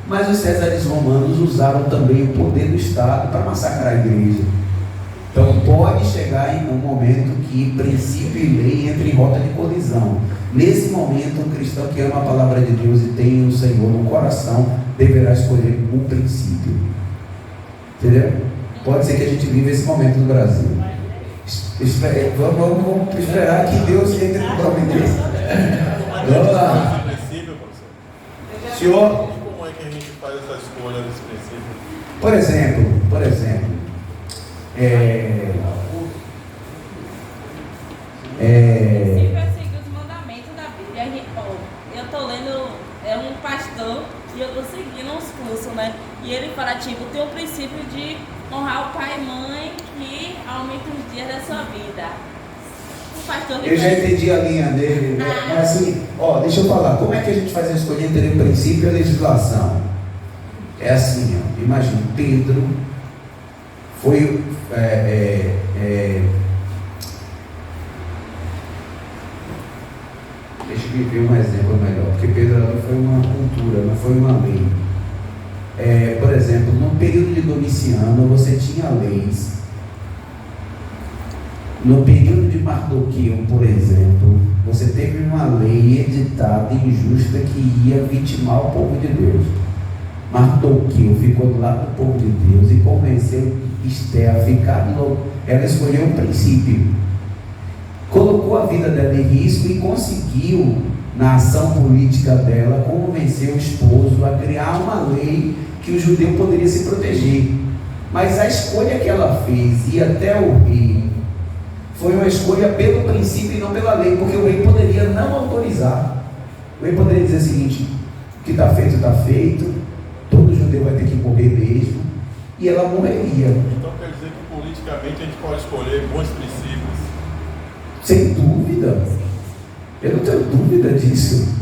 Mas os cesares romanos usaram também o poder do Estado para massacrar a igreja. Então, pode chegar em um momento que princípio e lei entrem em rota de colisão. Nesse momento, um cristão que ama a palavra de Deus e tem o Senhor no coração, deverá escolher um princípio. Entendeu? Pode ser que a gente viva esse momento no Brasil. Vamos esperar que Deus entre no providência. Vamos lá. Senhor,
como é que a gente faz essa escolha desse princípio?
Por exemplo,
seguir os mandamentos da Bíblia. Eu estou lendo, um pastor e eu estou seguindo uns cursos, né? E ele fala, tipo, tem o princípio de honrar o pai e mãe que aumenta os dias da sua vida. O pastor
eu já entendi a linha dele, né? Mas assim, deixa eu falar, como é que a gente faz a escolha entre o princípio e a legislação? É assim, imagina, Pedro foi deixa eu ver um exemplo melhor, porque Pedro ali foi uma cultura, não foi uma lei. Por exemplo, no período de Domiciano você tinha leis. No período de Mardoqueu, por exemplo, você teve uma lei editada injusta que ia vitimar o povo de Deus. Mardoqueu ficou do lado do povo de Deus e convenceu Esther a ficar do lado. Ela escolheu um princípio, colocou a vida dela em risco e conseguiu, na ação política dela, convencer o esposo a criar uma lei que o judeu poderia se proteger. Mas a escolha que ela fez, ir até o rei, foi uma escolha pelo princípio e não pela lei, porque o rei poderia não autorizar. O rei poderia dizer o seguinte: o que está feito, todo judeu vai ter que morrer mesmo, e ela morreria.
Então quer dizer que politicamente a gente pode escolher bons princípios?
Sem dúvida, eu não tenho dúvida disso.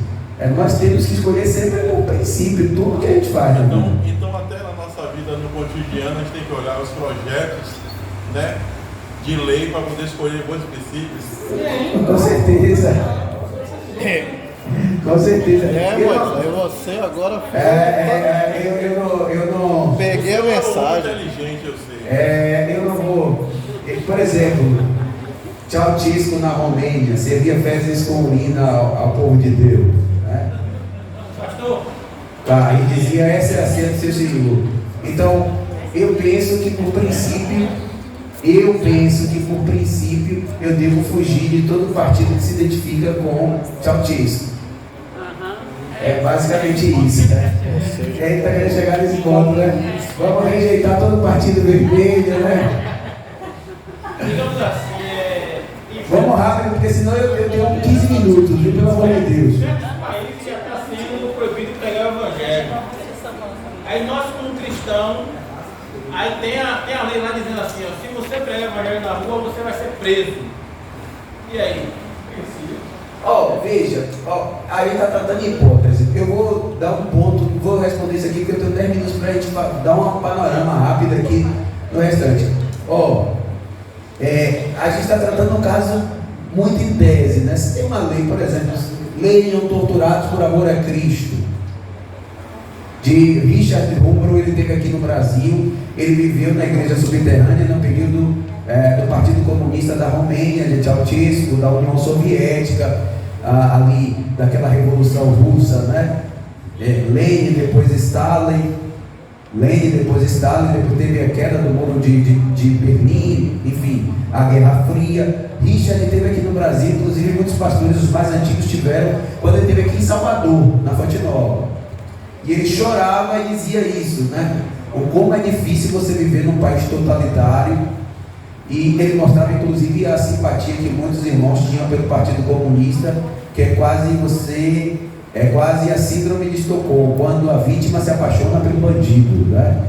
Nós temos que escolher sempre o princípio, tudo que a gente faz.
Então até na nossa vida, no cotidiano, a gente tem que olhar os projetos, né, de lei para poder escolher bons princípios.
Com certeza. Com certeza.
Mas aí você agora
eu não
peguei a mensagem. Inteligente, eu sei.
Eu não vou. Por exemplo, Ceausescu na Romênia servia fezes com urina ao povo de Deus, né?
Pastor.
Tá, e dizia: essa é a ceia do seu Senhor. Então, eu penso que por princípio eu devo fugir de todo partido que se identifica com Ceausescu. É basicamente isso, né? E aí está querendo chegar nesse ponto, né? Vamos rejeitar todo o partido vermelho, né?
Digamos assim,
Vamos rápido, porque senão eu tenho 15 minutos, viu? Pelo amor de Deus.
certos países já está sendo proibido pregar o evangelho. Aí nós, como cristãos, aí tem a lei lá dizendo assim, ó, se você pregar o evangelho na rua, você vai ser preso. E aí?
Veja, aí está tratando de hipótese. Eu vou dar um ponto, vou responder isso aqui, porque eu tenho 10 minutos para a gente dar um panorama rápido aqui no restante. A gente está tratando um caso muito em tese, né? Se tem uma lei, por exemplo, leiam torturados por amor a Cristo, de Richard Rumbro. Ele esteve aqui no Brasil, ele viveu na igreja subterrânea no período do Partido Comunista da Romênia, de Ceausescu, da União Soviética, ali daquela Revolução Russa, né? Lenin, depois Stalin, depois teve a queda do muro de Berlim, enfim, a Guerra Fria. Richard esteve aqui no Brasil, inclusive muitos pastores, os mais antigos, tiveram quando ele esteve aqui em Salvador, na Fonte Nova. E ele chorava e dizia isso, né? Como é difícil você viver num país totalitário. E ele mostrava inclusive a simpatia que muitos irmãos tinham pelo Partido Comunista, que é quase a síndrome de Estocolmo, quando a vítima se apaixona pelo bandido, né?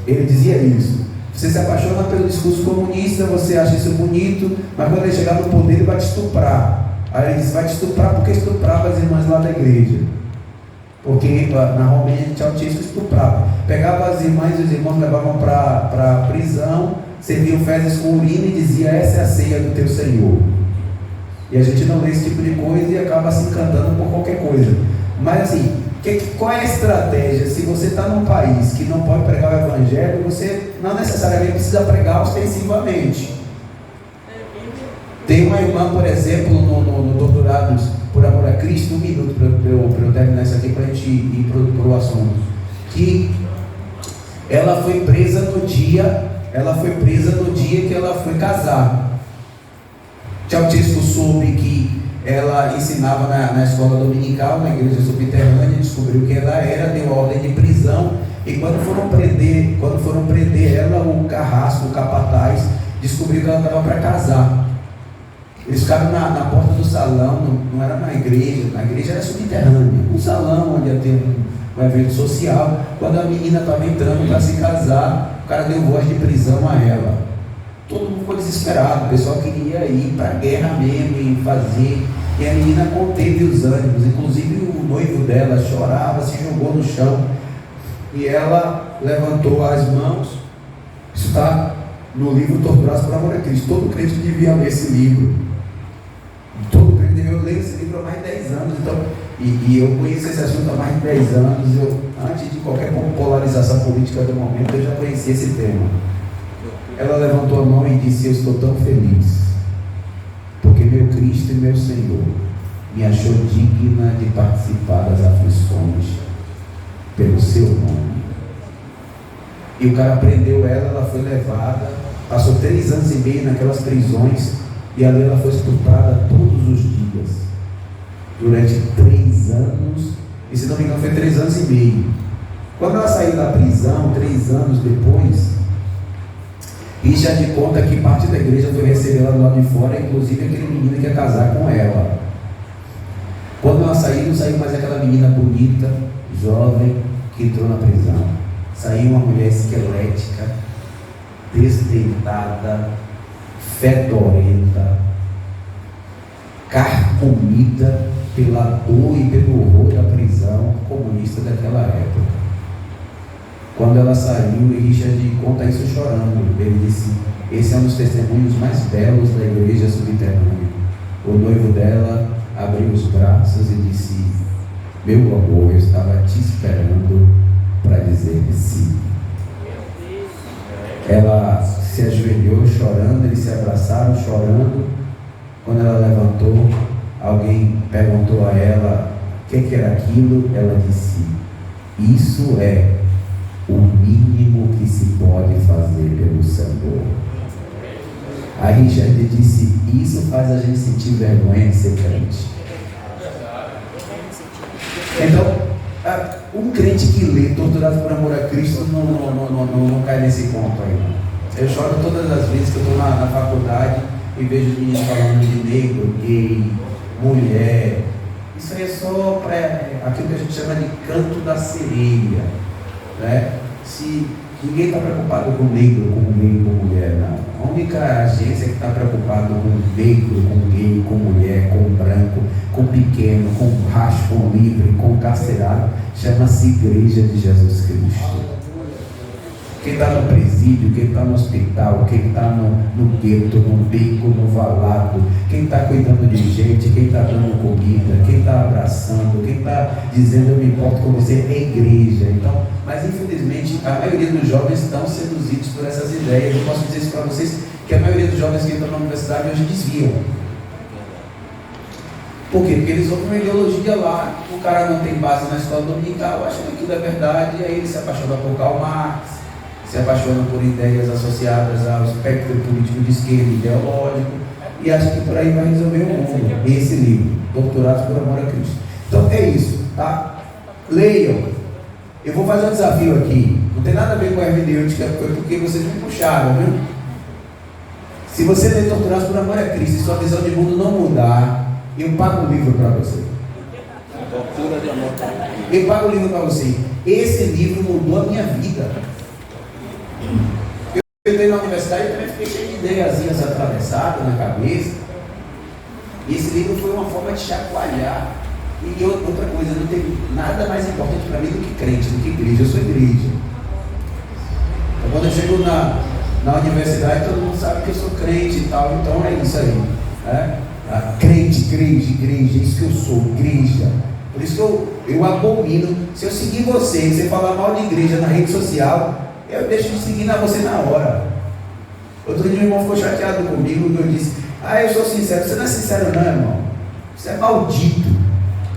Ele dizia isso. Você se apaixona pelo discurso comunista, você acha isso bonito, mas quando ele chegar no poder ele vai te estuprar. Aí ele disse, vai te estuprar porque estuprava as irmãs lá da igreja. Porque na Romênia Ceausescu estuprava. Pegava as irmãs e os irmãos levavam para a prisão, serviam fezes com urina e dizia, essa é a ceia do teu Senhor. E a gente não lê esse tipo de coisa e acaba se encantando por qualquer coisa. Mas assim, qual é a estratégia? Se você está num país que não pode pregar o evangelho, você não necessariamente precisa pregar ostensivamente. Tem uma irmã, por exemplo, no Torturados por Amor a Cristo, 1 minuto para eu terminar isso aqui, para a gente ir para o assunto, que ela foi presa no dia que ela foi casar. Ceausescu soube que ela ensinava na escola dominical, na igreja subterrânea, descobriu que ela era, deu ordem de prisão, e quando foram prender ela, o carrasco, o capataz, descobriu que ela estava para casar. Eles ficaram na porta do salão, não era na igreja era subterrânea, um salão onde ia ter um evento social. Quando a menina estava entrando para se casar, o cara deu voz de prisão a ela. Todo mundo ficou desesperado, o pessoal queria ir para a guerra mesmo e fazer. E a menina conteve os ânimos, inclusive o noivo dela chorava, se jogou no chão. E ela levantou as mãos. Isso está no livro Torturados por Amor a Cristo. Todo crente devia ler esse livro. Todo crente devia ler esse livro há mais de 10 anos. Então, e eu conheço esse assunto há mais de 10 anos. Antes de qualquer polarização política do momento, eu já conhecia esse tema. Ela levantou a mão e disse, eu estou tão feliz, porque meu Cristo e meu Senhor me achou digna de participar das aflições pelo seu nome. E o cara prendeu ela foi levada, passou 3 anos e meio naquelas prisões, e ali ela foi estuprada todos os dias, durante 3 anos, e se não me engano foi 3 anos e meio. Quando ela saiu da prisão, 3 anos depois, Richard conta que parte da igreja foi receber ela do lado de fora, inclusive aquele menino que ia casar com ela. Quando ela saiu, não saiu mais aquela menina bonita, jovem, que entrou na prisão. Saiu uma mulher esquelética, desdeitada, fedorenta, carcomida pela dor e pelo horror da prisão comunista daquela época. Quando ela saiu, e Richard conta isso chorando, ele disse, esse é um dos testemunhos mais belos da igreja subterrânea. O noivo dela abriu os braços e disse, meu amor, eu estava te esperando para dizer que sim. Ela se ajoelhou chorando, eles se abraçaram chorando. Quando ela levantou, alguém perguntou a ela o que era aquilo. Ela disse, isso é o mínimo que se pode fazer pelo Senhor. A Richard disse, isso faz a gente sentir vergonha de ser crente. Então, um crente que lê Torturado por Amor a Cristo não cai nesse ponto aí. Eu choro todas as vezes que eu estou na faculdade e vejo os meninos falando de negro, gay, mulher. Isso aí é só para aquilo que a gente chama de canto da sereia, né? Se ninguém está preocupado com negro, com gay, com mulher, não. A única agência que está preocupada com negro, com gay, com mulher, com branco, com pequeno, com racho, com livre, com carcerado, chama-se Igreja de Jesus Cristo. Quem está no presídio presídio, quem está no hospital, quem está no gueto, no beco, no valado, quem está cuidando de gente, quem está dando comida, quem está abraçando, quem está dizendo eu me importo com você, é igreja. Então, mas infelizmente a maioria dos jovens estão seduzidos por essas ideias. Eu posso dizer isso para vocês, que a maioria dos jovens que entram na universidade hoje desviam. Por quê? Porque eles ouvem uma ideologia lá, o cara não tem base na escola dominical, acha que aquilo é verdade, e aí ele se apaixona por Karl Marx, se apaixona por ideias associadas ao espectro político de esquerda ideológico, e acha que por aí vai resolver o mundo. Esse livro, Doutorados por Amor a Cristo. Então é isso, tá? Leiam. Eu vou fazer um desafio aqui, não tem nada a ver com a hermenêutica, foi porque vocês me puxaram, viu? Se você ler Doutorados por Amor a Cristo e sua visão de mundo não mudar, eu pago o livro para você. Eu pago o livro para você. Esse livro mudou a minha vida. Eu entrei na universidade e também fiquei cheio de ideiazinhas atravessadas na cabeça. E esse livro foi uma forma de chacoalhar. E outra coisa, não tem nada mais importante para mim do que crente, do que igreja. Eu sou igreja. Então, quando eu chego na universidade, todo mundo sabe que eu sou crente e tal. Então é isso aí. Né? Crente, igreja, isso que eu sou, igreja. Por isso que eu abomino. Se eu seguir você e você falar mal de igreja na rede social, eu deixo de seguir você na hora. Outro dia meu irmão ficou chateado comigo e eu disse: eu sou sincero. Você não é sincero não, irmão. Você é maldito.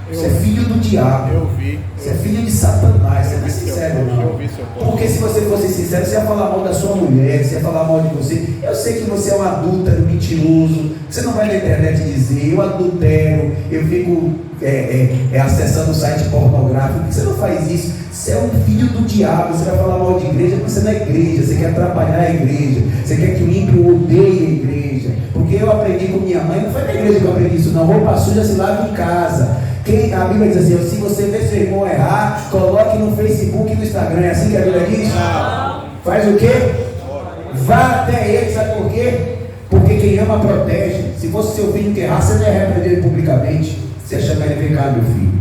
Você é filho do diabo. Você é filho de Satanás. Você não é sincero não. Porque se você fosse sincero, você ia falar mal da sua mulher, você ia falar mal de você. Eu sei que você é um adúltero, mentiroso. Você não vai na internet dizer eu adultero, eu fico acessando o site pornográfico. Você não faz isso. Você é um filho do diabo. Você vai falar mal de igreja, mas você não é igreja. Você quer atrapalhar a igreja. Você quer que o ímpio odeie a igreja. Porque eu aprendi com minha mãe, não foi na igreja que eu aprendi isso não. Roupa suja se lava em casa. A Bíblia diz assim: se você vê seu irmão errar, coloque no Facebook e no Instagram. É assim que a Bíblia diz? Não. Faz o quê? Vá até ele. Sabe por quê? Porque quem ama protege. Se fosse seu filho que errar, você não ia repreender ele publicamente. Você ia chamar ele: vem cá, meu filho.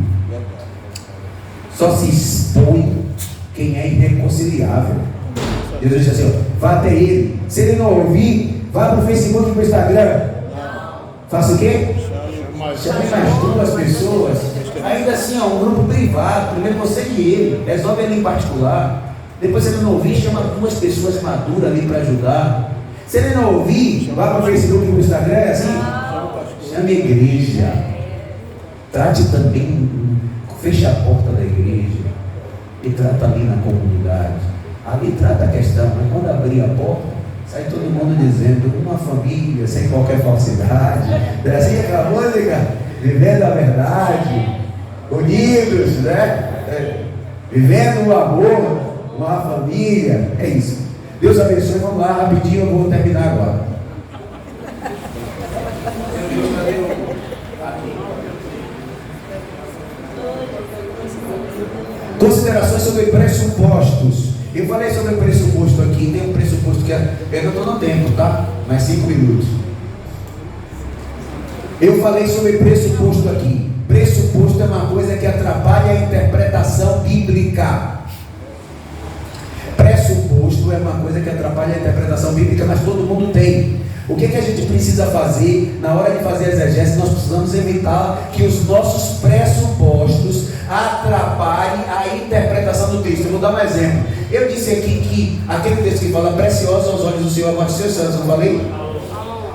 Só se expõe quem é irreconciliável. Deus diz assim: vá até ele. Se ele não ouvir, vá para o Facebook e para o Instagram. Faça o quê? Chame mais duas pessoas. Ainda assim, um grupo privado. Primeiro você e ele. Resolve ele em particular. Depois, se ele não ouvir, chama duas pessoas maduras ali para ajudar. Se ele não ouvir, vá para o Facebook e para o Instagram. É assim? Chame a igreja. Trate também. Feche a porta da igreja. E trata ali na comunidade. Ali trata a questão. Mas quando abrir a porta, sai todo mundo dizendo: uma família, sem qualquer falsidade. É assim aquela música? Vivendo a verdade, unidos, né? Vivendo o amor, uma família. É isso. Deus abençoe. Vamos lá, rapidinho, eu vou terminar agora. Considerações sobre pressupostos. Eu falei sobre o pressuposto aqui. Tem um pressuposto que eu não estou no tempo, tá? Mais 5 minutos. Eu falei sobre pressuposto aqui. Pressuposto é uma coisa que atrapalha a interpretação bíblica. Pressuposto é uma coisa que atrapalha a interpretação bíblica, mas todo mundo tem. O que a gente precisa fazer na hora de fazer exegese? Nós precisamos evitar que os nossos pressupostos atrapalhem a interpretação do texto. Eu vou dar um exemplo. Eu disse aqui que aquele texto que fala: precioso aos olhos do Senhor amar os seus santos, não falei?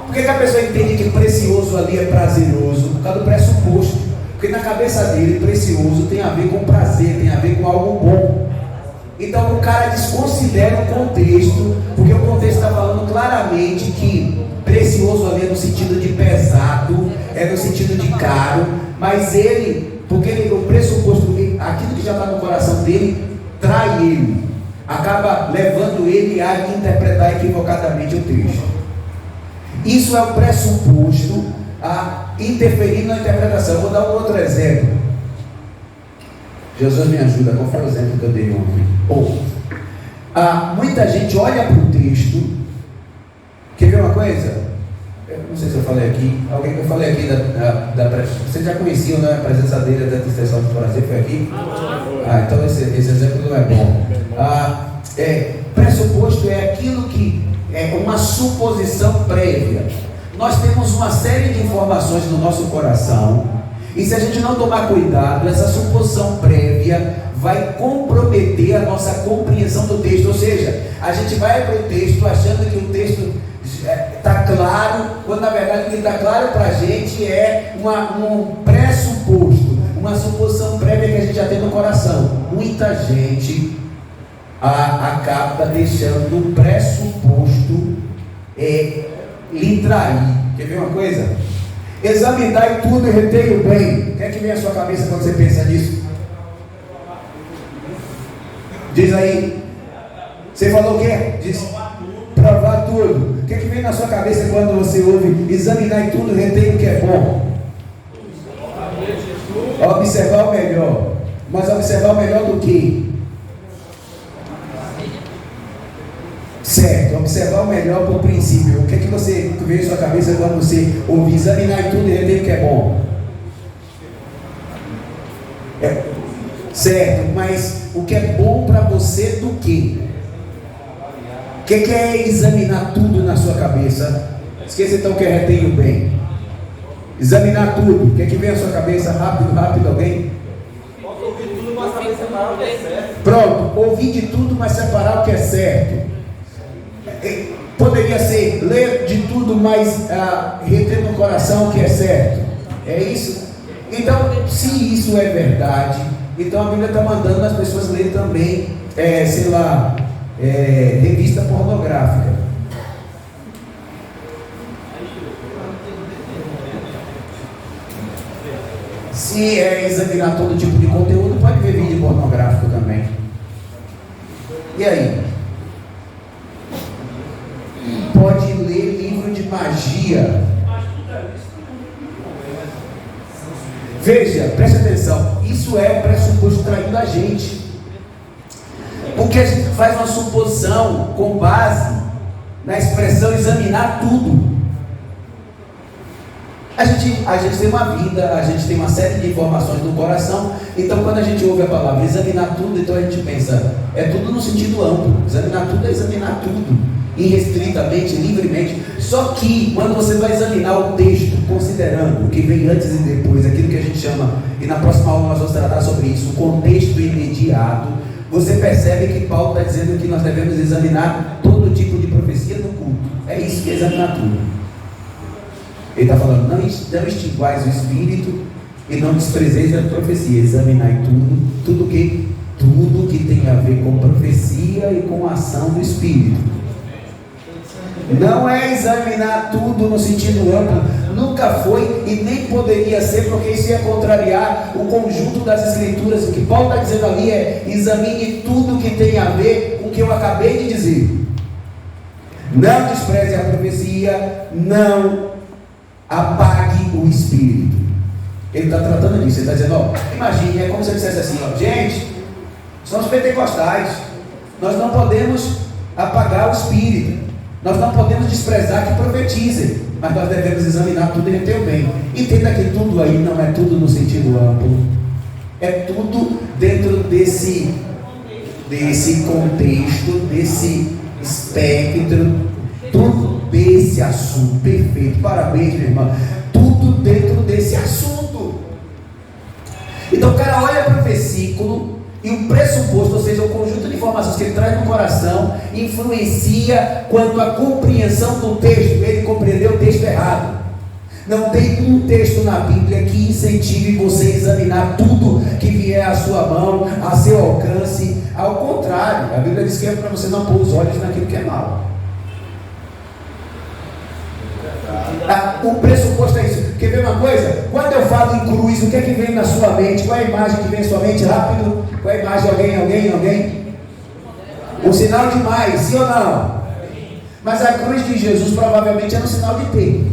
Por que a pessoa entende que precioso ali é prazeroso? Por causa do pressuposto. Porque na cabeça dele, precioso tem a ver com prazer, tem a ver com algo bom. Então o cara desconsidera o contexto, porque o contexto está falando claramente que precioso ali é no sentido de pesado, é no sentido de caro, mas ele, porque o pressuposto, aquilo que já está no coração dele, trai ele, acaba levando ele a interpretar equivocadamente o texto. Isso é o pressuposto a interferir na interpretação. Eu vou dar um outro exemplo. Jesus me ajuda, qual foi o exemplo que eu dei ontem? Muita gente olha para o texto. Quer ver uma coisa? Eu não sei se eu falei aqui. Alguém que eu falei aqui vocês já conheciam, né, a presença dele da intercessão do prazer? Foi aqui? Então esse exemplo não é bom. Pressuposto
pressuposto é aquilo que é uma suposição prévia. Nós temos uma série de informações no nosso coração, e se a gente não tomar cuidado, essa suposição prévia vai comprometer a nossa compreensão do texto. Ou seja, a gente vai para o texto achando que o texto está claro, quando na verdade o que está claro para a gente é um pressuposto, uma suposição prévia que a gente já tem no coração. Muita gente acaba deixando o pressuposto lhe trair. Quer ver uma coisa? Examinai tudo e retei o bem. O que é que vem à sua cabeça quando você pensa nisso? Diz aí. Você falou o quê? Diz provar tudo. O que é que vem na sua cabeça quando você ouve examinar tudo e retém o que é bom? Observar o melhor. Mas observar o melhor do que? Certo, observar o melhor por princípio. O que é que você veio à sua cabeça quando você ouve examinar tudo e retém o que é bom? Certo, mas o que é bom para você do que? O que é examinar tudo na sua cabeça? Esqueça então que é retém o bem. Examinar tudo. O que é que vem à sua cabeça? Rápido, alguém?
Ouvir tudo, mas saber separar o que é certo.
Pronto, ouvir de tudo, mas separar o que é certo. Poderia ser ler de tudo, mas reter no coração o que é certo. É isso? Então, se isso é verdade, então a Bíblia está mandando as pessoas lerem também, revista pornográfica. Se examinar todo tipo de conteúdo, pode ver vídeo pornográfico também. E aí? Pode ler livro de magia. Veja, preste atenção. Isso é o pressuposto traindo a gente. Porque a gente faz uma suposição com base na expressão examinar tudo. A gente tem uma vida, a gente tem uma série de informações no coração. Então quando a gente ouve a palavra examinar tudo, então a gente pensa, é tudo no sentido amplo. Examinar tudo é examinar tudo, irrestritamente, livremente. Só que quando você vai examinar o texto, considerando o que vem antes e depois, aquilo que a gente chama, e na próxima aula nós vamos tratar sobre isso, o contexto imediato, você percebe que Paulo está dizendo que nós devemos examinar todo tipo de profecia no culto. É isso que é examinar tudo. Ele está falando, não extinguais o Espírito e não desprezeis a profecia. Examinai tudo que tem a ver com profecia e com a ação do Espírito. Não é examinar tudo no sentido amplo, nunca foi e nem poderia ser, porque isso ia contrariar o conjunto das Escrituras. O que Paulo está dizendo ali é: examine tudo que tem a ver com o que eu acabei de dizer. Não despreze a profecia, não apague o Espírito. Ele está tratando disso. Ele está dizendo, imagine, é como se eu dissesse assim, gente, somos pentecostais, nós não podemos apagar o Espírito, nós não podemos desprezar que profetizem, mas nós devemos examinar tudo e reter o bem. Entenda que tudo aí não é tudo no sentido amplo, é tudo dentro desse contexto, desse espectro, tudo desse assunto. Perfeito, parabéns, minha irmã. Tudo dentro desse assunto. Então o cara olha para o versículo e o pressuposto, ou seja, o conjunto de informações que ele traz no coração, influencia quanto à compreensão do texto. Ele compreendeu o texto errado. Não tem um texto na Bíblia que incentive você a examinar tudo que vier à sua mão, a seu alcance. Ao contrário, a Bíblia diz que é para você não pôr os olhos naquilo que é mal. O pressuposto é isso. Quer ver uma coisa? Quando eu falo em cruz, o que é que vem na sua mente? Qual é a imagem que vem na sua mente? Rápido. Qual é a imagem? Alguém? Um sinal de mais, sim ou não? Mas a cruz de Jesus provavelmente era um sinal de T.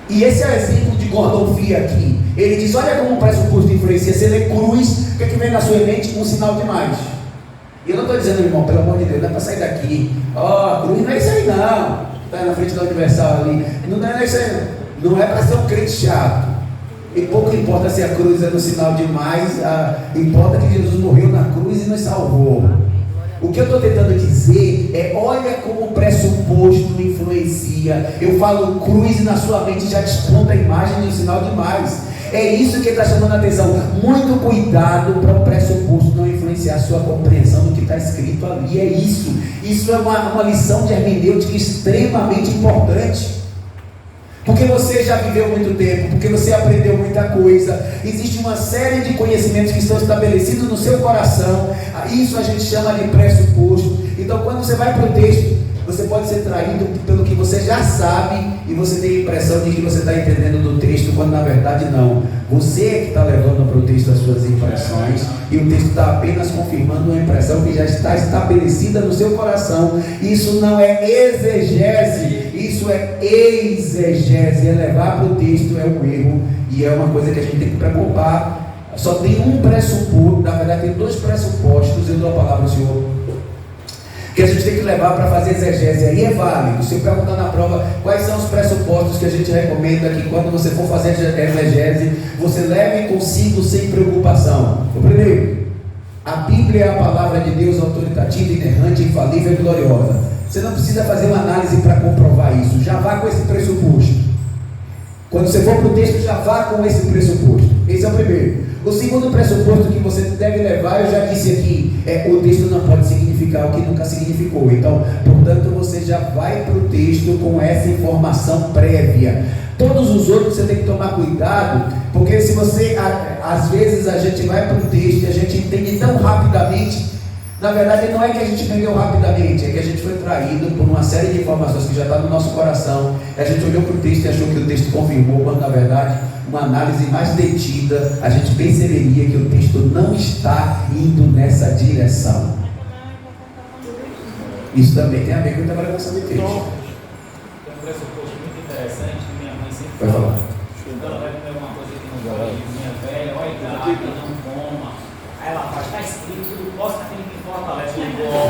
E esse é o exemplo de Gordon Fee aqui. Ele diz, olha como o pressuposto influencia. Você lê cruz, o que é que vem na sua mente? Um sinal de mais. E eu não estou dizendo, irmão, pelo amor de Deus, não é para sair daqui. Cruz não é isso aí não. Está na frente da Universal ali. Não é isso aí não. Não é para ser um crente chato. E pouco importa se a cruz é no sinal de mais. Importa que Jesus morreu na cruz e nos salvou.
O que eu estou tentando dizer é, olha como o pressuposto influencia. Eu falo cruz e na sua mente já desponta a imagem de um sinal de mais. É isso que está chamando a atenção. Muito cuidado para o pressuposto não influenciar a sua compreensão do que está escrito ali. É isso. Isso é uma lição de hermenêutica extremamente importante. Porque você já viveu muito tempo, porque você aprendeu muita coisa, existe uma série de conhecimentos que estão estabelecidos no seu coração, isso a gente chama de pressuposto. Então quando você vai para o texto, você pode ser traído pelo que você já sabe, e você tem a impressão de que você está entendendo do texto, quando na verdade não. Você é que está levando para o texto as suas impressões, e o texto está apenas confirmando uma impressão que já está estabelecida no seu coração. Isso não é exegese, isso é exegese. É levar para o texto é um erro, e é uma coisa que a gente tem que preocupar. Só tem um pressuposto, na verdade tem dois pressupostos, eu dou a palavra ao senhor, que a gente tem que levar para fazer exegese. Aí é válido. Se eu perguntar na prova quais são os pressupostos que a gente recomenda que quando você for fazer exegese, você leve consigo sem preocupação. O primeiro, a Bíblia é a palavra de Deus autoritativa, inerrante, infalível e gloriosa. Você não precisa fazer uma análise para comprovar isso. Já vá com esse pressuposto. Quando você for para o texto, já vá com esse pressuposto. Esse é o primeiro. O segundo pressuposto que você deve levar, eu já disse aqui, o texto não pode significar o que nunca significou. Então, portanto, você já vai para o texto com essa informação prévia. Todos os outros você tem que tomar cuidado, porque se você, às vezes a gente vai para o texto e a gente entende tão rapidamente. Na verdade não é que a gente entendeu rapidamente, é que a gente foi traído por uma série de informações que já está no nosso coração. A gente olhou para o texto e achou que o texto confirmou, quando na verdade uma análise mais detida, a gente perceberia que o texto não está indo nessa direção. Isso também tem a ver com a interpretação do texto.
Tem um pressuposto muito interessante que minha mãe sempre
vai falar.
Quando ela vai comer alguma coisa que não pode, minha velha, olha a idade, não coma. Aí ela faz, está escrito, tudo posso naquele que fortalece o igual.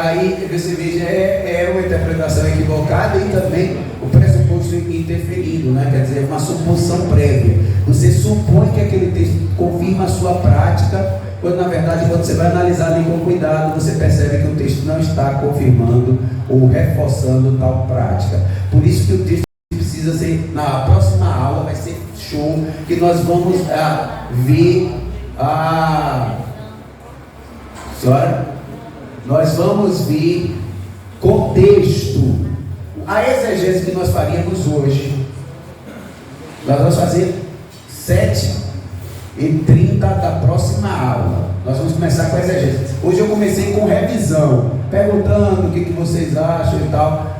Aí você veja, é uma interpretação equivocada e também o pressuposto interferido, né? Quer dizer, uma suposição prévia. Você supõe que aquele texto confirma a sua prática, quando na verdade, quando você vai analisar ali com cuidado, você percebe que o texto não está confirmando ou reforçando tal prática. Por isso que o texto precisa ser, na próxima aula vai ser show, que nós vamos ver nós vamos ver contexto. A exegese que nós faríamos hoje, nós vamos fazer 7h30 da próxima aula. Nós vamos começar com a exegese. Hoje eu comecei com revisão, perguntando o que vocês acham e tal.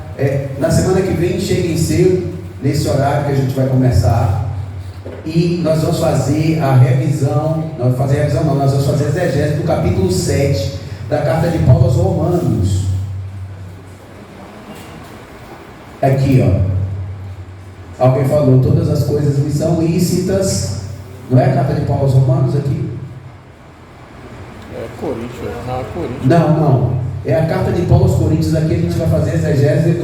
Na semana que vem cheguem cedo, nesse horário que a gente vai começar, e nós vamos fazer a revisão. Nós vamos fazer a exegese do capítulo 7 da carta de Paulo aos Romanos. Aqui, ó. Alguém falou, todas as coisas me são lícitas. Não é a carta de Paulo aos Romanos aqui?
É Coríntios.
Não. É a carta de Paulo aos Coríntios. Aqui a gente vai fazer a exegese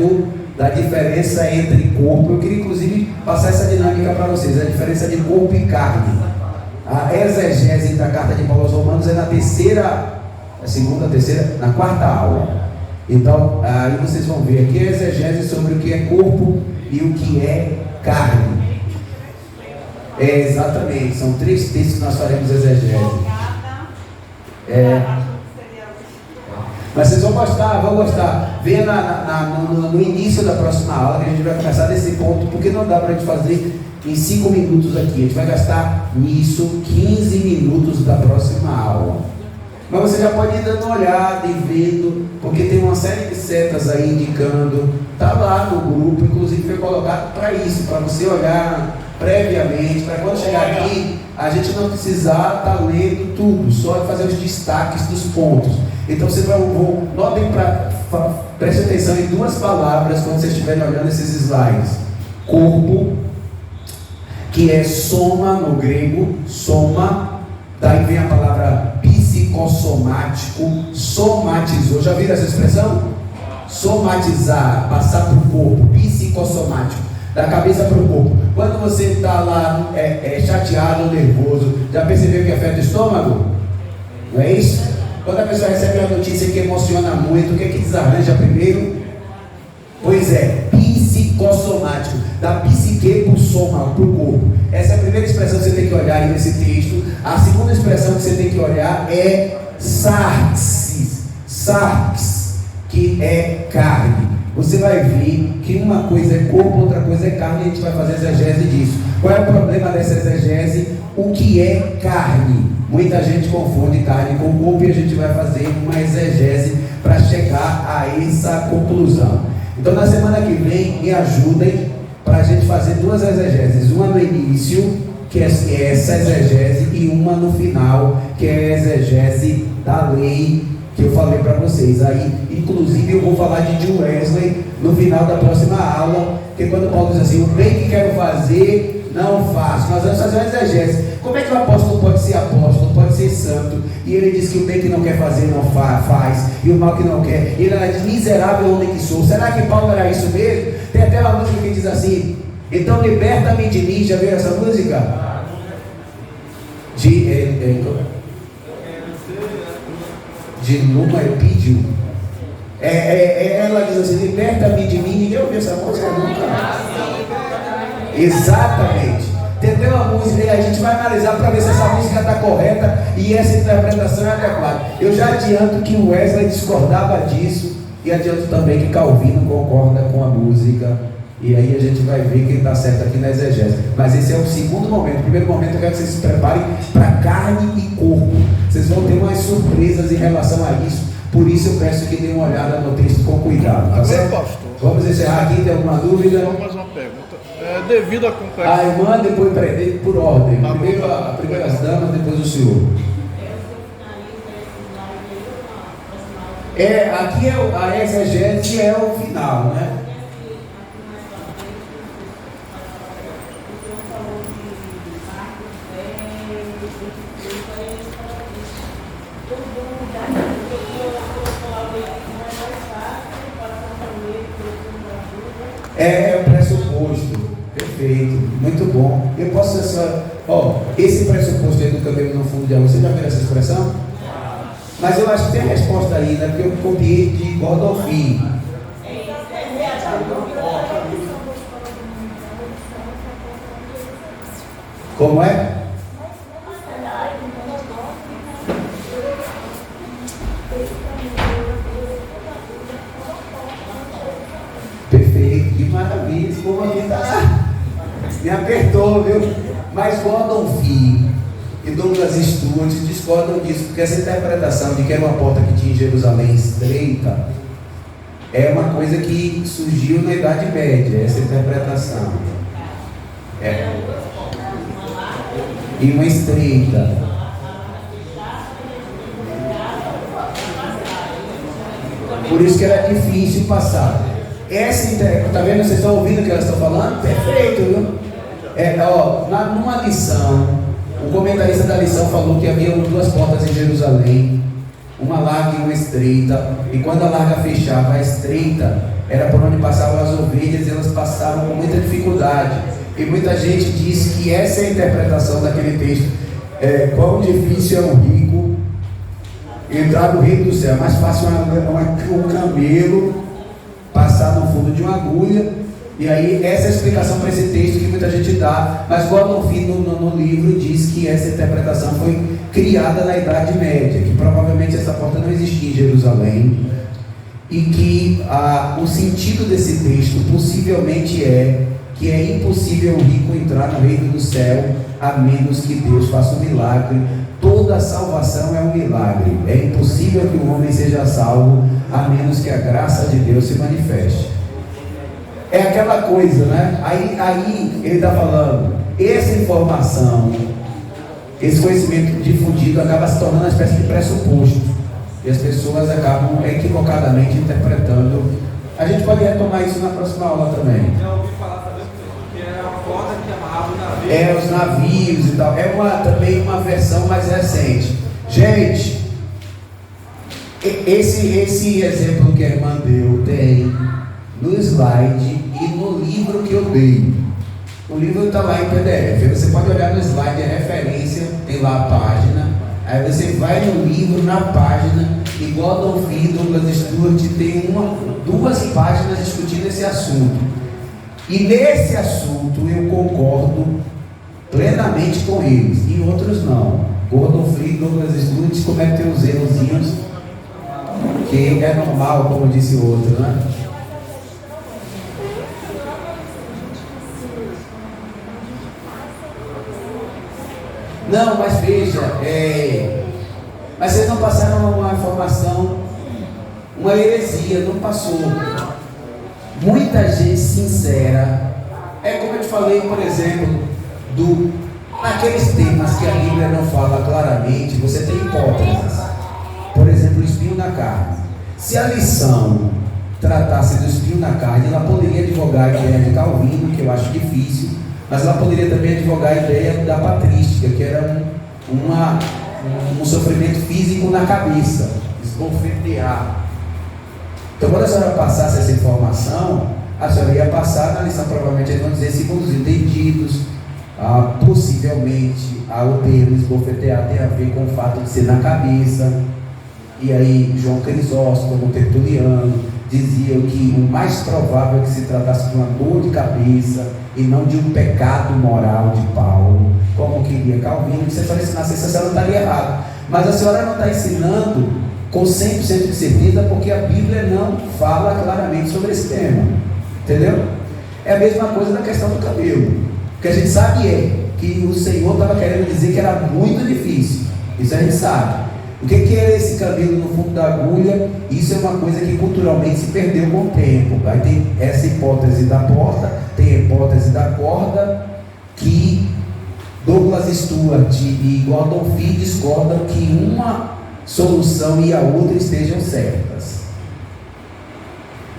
da diferença entre corpo. Eu queria inclusive passar essa dinâmica para vocês. A diferença de corpo e carne. A exegese da carta de Paulo aos Romanos é na quarta aula. Então, aí vocês vão ver aqui a exegese sobre o que é corpo e o que é carne. Exatamente, são 3 textos que nós faremos exegese. Mas vocês vão gostar. Venha no início da próxima aula, que a gente vai começar desse ponto, porque não dá para a gente fazer em 5 minutos aqui. A gente vai gastar nisso 15 minutos da próxima aula. Mas você já pode ir dando uma olhada e vendo, porque tem uma série de setas aí indicando, está lá no grupo, inclusive foi colocado para isso, para você olhar previamente, para quando chegar aqui, a gente não precisar estar lendo tudo, só fazer os destaques dos pontos. Então você vai, notem, preste atenção em 2 palavras quando vocês estiverem olhando esses slides. Corpo, que é soma no grego, soma, daí vem a palavra psicossomático, somatizou. Já viram essa expressão? Somatizar, passar para o corpo, psicossomático, da cabeça para o corpo. Quando você está lá chateado ou nervoso, já percebeu que afeta o estômago? Não é isso? Quando a pessoa recebe uma notícia que emociona muito, o que é que desarranja primeiro? Pois é, psicossomático, da psique para o soma, para o corpo. Essa é a primeira expressão que você tem que olhar aí nesse texto. A segunda expressão que você tem que olhar é sarx, que é carne. Você vai ver que uma coisa é corpo, outra coisa é carne, e a gente vai fazer exegese disso. Qual é o problema dessa exegese? O que é carne? Muita gente confunde carne com corpo e a gente vai fazer uma exegese para chegar a essa conclusão. Então na semana que vem me ajudem para a gente fazer duas exegeses, uma no início, que é essa exegese, e uma no final, que é a exegese da lei que eu falei para vocês. Aí, inclusive, eu vou falar de John Wesley no final da próxima aula, que quando Paulo diz assim, o bem que quero fazer, não faço. Nós vamos fazer uma exegese. Como é que o apóstolo pode ser apóstolo, pode ser santo? E ele diz que o bem que não quer fazer, não faz, e o mal que não quer. Ele diz, miserável homem que sou. Será que Paulo era isso mesmo? Tem até uma música que diz assim, então liberta-me de mim. Já viu essa música? De Numa Epídio. Ela diz assim, liberta-me de mim. Ninguém ouviu essa música nunca. Exatamente. Tem uma música e a gente vai analisar para ver se essa música está correta e essa interpretação é adequada. Eu já adianto que o Wesley discordava disso e adianto também que Calvino concorda com a música. E aí a gente vai ver quem está certo aqui na exegese. Mas esse é o segundo momento. O primeiro momento eu quero que vocês se preparem para carne e corpo. Vocês vão ter umas surpresas em relação a isso. Por isso eu peço que deem uma olhada no texto com cuidado. Tá certo?
Pastor,
vamos encerrar aqui. Tem alguma dúvida?
Só mais uma pergunta. Devido à complexidade.
A irmã, depois por ordem. Primeiro a primeira dama, depois o senhor. Aqui a exegese é o final, né? É o pressuposto. Perfeito, muito bom. Eu posso ser esse pressuposto aí do cabelo no fundo de água, você já viu essa expressão? Mas eu acho que tem a resposta aí, né? Porque eu copiei de Godolphin. Como é? Perfeito, que maravilha, esse povo aqui me apertou, viu? Mas Godolphin e Douglas Stuart discordam disso, porque essa interpretação de que era uma porta que tinha em Jerusalém estreita é uma coisa que surgiu na Idade Média, essa interpretação. E uma estreita. Por isso que era difícil passar. Tá vendo? Vocês estão ouvindo o que elas estão falando? Perfeito, viu? Numa lição, o comentarista da lição falou que havia duas portas em Jerusalém, uma larga e uma estreita, e quando a larga fechava, a estreita era por onde passavam as ovelhas, e elas passavam com muita dificuldade. E muita gente diz que essa é a interpretação daquele texto. Quão difícil é um rico entrar no reino do céu. É mais fácil um camelo passar no fundo de uma agulha. E aí essa é a explicação para esse texto que muita gente dá. Mas Godolphin no livro diz que essa interpretação foi criada na Idade Média, que provavelmente essa porta não existia em Jerusalém, e que o sentido desse texto possivelmente é que é impossível um rico entrar no reino do céu a menos que Deus faça um milagre. Toda salvação é um milagre. É impossível que um homem seja salvo a menos que a graça de Deus se manifeste. É aquela coisa, né? Aí ele está falando, essa informação, esse conhecimento difundido acaba se tornando uma espécie de pressuposto, e as pessoas acabam equivocadamente interpretando. A gente pode retomar isso na próxima aula também.
Já ouvi falar também que era uma corda que amarrava o navio.
Os navios e tal. Também uma versão mais recente. Gente, esse exemplo que a irmã deu tem no slide e no livro que eu dei. O livro está lá em PDF. Você pode olhar no slide, a referência, tem lá a página. Aí você vai no livro, na página, igual Don Fee, Douglas Stuart, tem duas páginas discutindo esse assunto. E nesse assunto eu concordo plenamente com eles, e outros não. Gordon Fee e Douglas Stuart cometem uns errozinhos que é normal, como disse o outro, né? Não, mas veja, mas vocês não passaram uma informação, uma heresia, não passou. Muita gente sincera, como eu te falei, por exemplo, naqueles temas que a Bíblia não fala claramente, você tem hipóteses. Por exemplo, o espinho na carne. Se a lição tratasse do espinho na carne, ela poderia advogar a ideia de Calvino, que eu acho difícil, mas ela poderia também advogar a ideia da patrística, que era um sofrimento físico na cabeça, esbofetear. Então, quando a senhora passasse essa informação, a senhora ia passar na lição, provavelmente eles vão dizer, segundo os entendidos, possivelmente o termo esbofetear tem a ver com o fato de ser na cabeça. E aí João Crisóstomo, Tertuliano, diziam que o mais provável é que se tratasse de uma dor de cabeça e não de um pecado moral de Paulo, como queria Calvino. Se a senhora ensinasse isso, a senhora estaria errada. Mas a senhora não está ensinando com 100% de certeza, porque a Bíblia não fala claramente sobre esse tema, entendeu? É a mesma coisa da questão do cabelo. O que a gente sabe que o Senhor estava querendo dizer que era muito difícil. Isso a gente sabe. O que era esse cabelo no fundo da agulha? Isso é uma coisa que culturalmente se perdeu com o tempo. Aí tem essa hipótese da porta, tem a hipótese da corda, que Douglas Stuart e Gordon Fee discordam que uma solução e a outra estejam certas.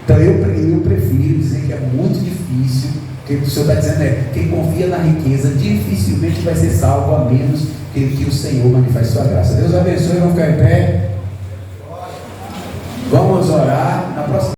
Então eu prefiro dizer que é muito difícil, porque o Senhor está dizendo quem confia na riqueza dificilmente vai ser salvo, a menos que o Senhor manifeste sua graça. Deus abençoe, vamos ficar em pé. Vamos orar. Na próxima